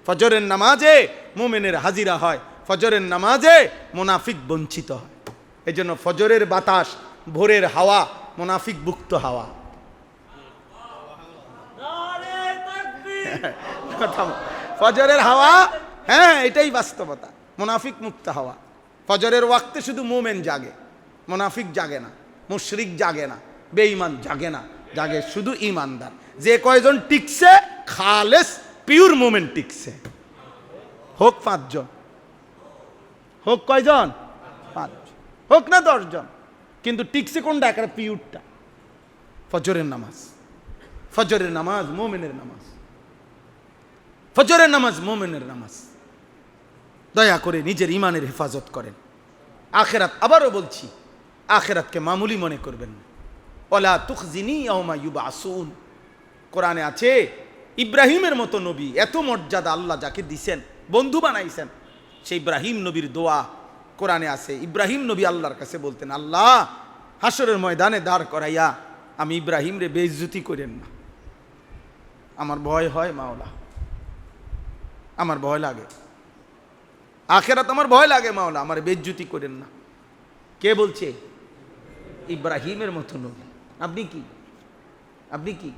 ফজরের নামাজে মুমিনের হাজিরা হয়, ফজরের নামাজে মুনাফিক বঞ্চিত হয়। এই জন্য ফজরের বাতাস, ভোরের হাওয়া মুনাফিক মুক্ত হাওয়া। ফজরের হাওয়া, হ্যাঁ এটাই বাস্তবতা, মুনাফিক মুক্ত হাওয়া। ফজরের ওয়াক্তে শুধু মুমিন জাগে, মুনাফিক জাগে না, মুশরিক জাগে না, বেঈমান জাগে না, জাগে শুধু ঈমানদার। যে কয়জন টিকছে খালেস পিওর মুমিন টিকছে। হোক 5 জন, হোক কয়জন, 5 হোক না 10 জন, কিন্তু টিকছে কোনটা? একটা পিওরটা। ফজরের নামাজ, ফজরের নামাজ মুমিনের নামাজ, ফজরের নামাজ মুমিনের নামাজ। দয়া করে নিজের ঈমানের হেফাজত করেন। আখিরাত, আবারও বলছি, আখিরাতকে মামুলি মনে করবেন না। ওয়ালা তুখজিনি ইয়াওমা ইউবআসুন। কোরআনে আছে ইব্রাহিমের মতো নবী, এত মর্যাদা আল্লাহ যাকে দিছেন, বন্ধু বানাইছেন, সেই ইব্রাহিম নবীর দোয়া কোরআনে আছে। ইব্রাহিম নবী আল্লাহর কাছে বলতেন, আল্লাহ হাসরের ময়দানে দাঁড় করাইয়া আমি ইব্রাহিম রে বেইজ্জতি করেন না, আমার ভয় হয় মাওলা, আমার ভয় লাগে, আখিরাত আমার ভয় লাগে মাওলা, আমার বেইজ্জতি করেন না। কে বলছে? ইব্রাহিমের মতো নবী। আপনি কি? আপনি কি?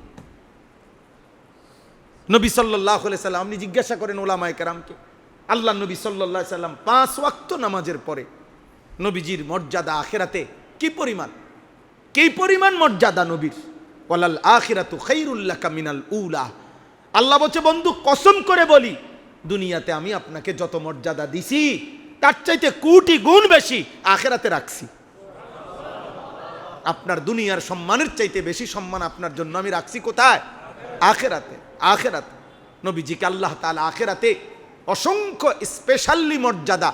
নবী সাল্লাল্লাহু আলাইহি সাল্লাম, আপনি জিজ্ঞাসা করেন ওলামায়ে কেরামকে, আল্লাহ নবী সাল্লাল্লাহু আলাইহি সাল্লাম 5 ওয়াক্ত নামাজের পরে নবীজির মর্যাদা আখিরাতে কি পরিমাণ, কি পরিমাণ মর্যাদা নবীর। ওয়ালাল আখিরাতু খায়রুল লাকা মিনাল উলা। আল্লাহ বলছে, বন্ধু কসম করে বলি, দুনিয়াতে আমি আপনাকে যত মর্যাদা দিছি তার চাইতে কোটি গুণ বেশি আখিরাতে রাখছি। আপনার দুনিয়ার সম্মানের চাইতে বেশি সম্মান আপনার জন্য আমি রাখছি কোথায়? আখিরাতে। আখিরাতে নবীজিকে আল্লাহ তাআলা আখিরাতে অসংখ্য স্পেশালি মর্যাদা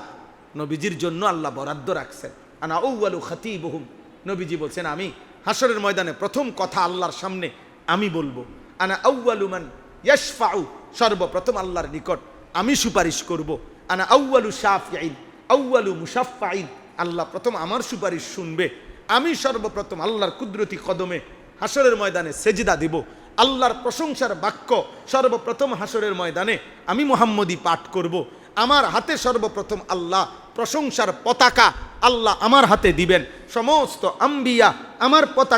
নবীজির জন্য আল্লাহ বরাদ্দ রাখছেন। আনা আউয়ালু খাতিবুহুম। নবীজি বলছেন, আমি হাসরের ময়দানে প্রথম কথা আল্লাহর সামনে আমি বলবো। আনা আউয়ালু মান ইয়াশফাউ। সর্বপ্রথম আল্লাহর নিকট আমি সুপারিশ করব। আনা আউয়ালু শাফিঈন আউয়ালু মুশাফফাঈন। আল্লাহ প্রথম আমার সুপারিশ শুনবে। আমি সর্বপ্রথম আল্লাহর কুদরতি কদমে হাসরের ময়দানে সেজদা দেব। আল্লাহর প্রশংসার বাক্য সর্বপ্রথম হাসরের ময়দানে আমি মুহাম্মদী পাঠ করব। আমার হাতে সর্বপ্রথম আল্লাহ প্রশংসার পতাকা আল্লাহ আমার হাতে দিবেন। সমস্ত আম্বিয়া আমার পতাকা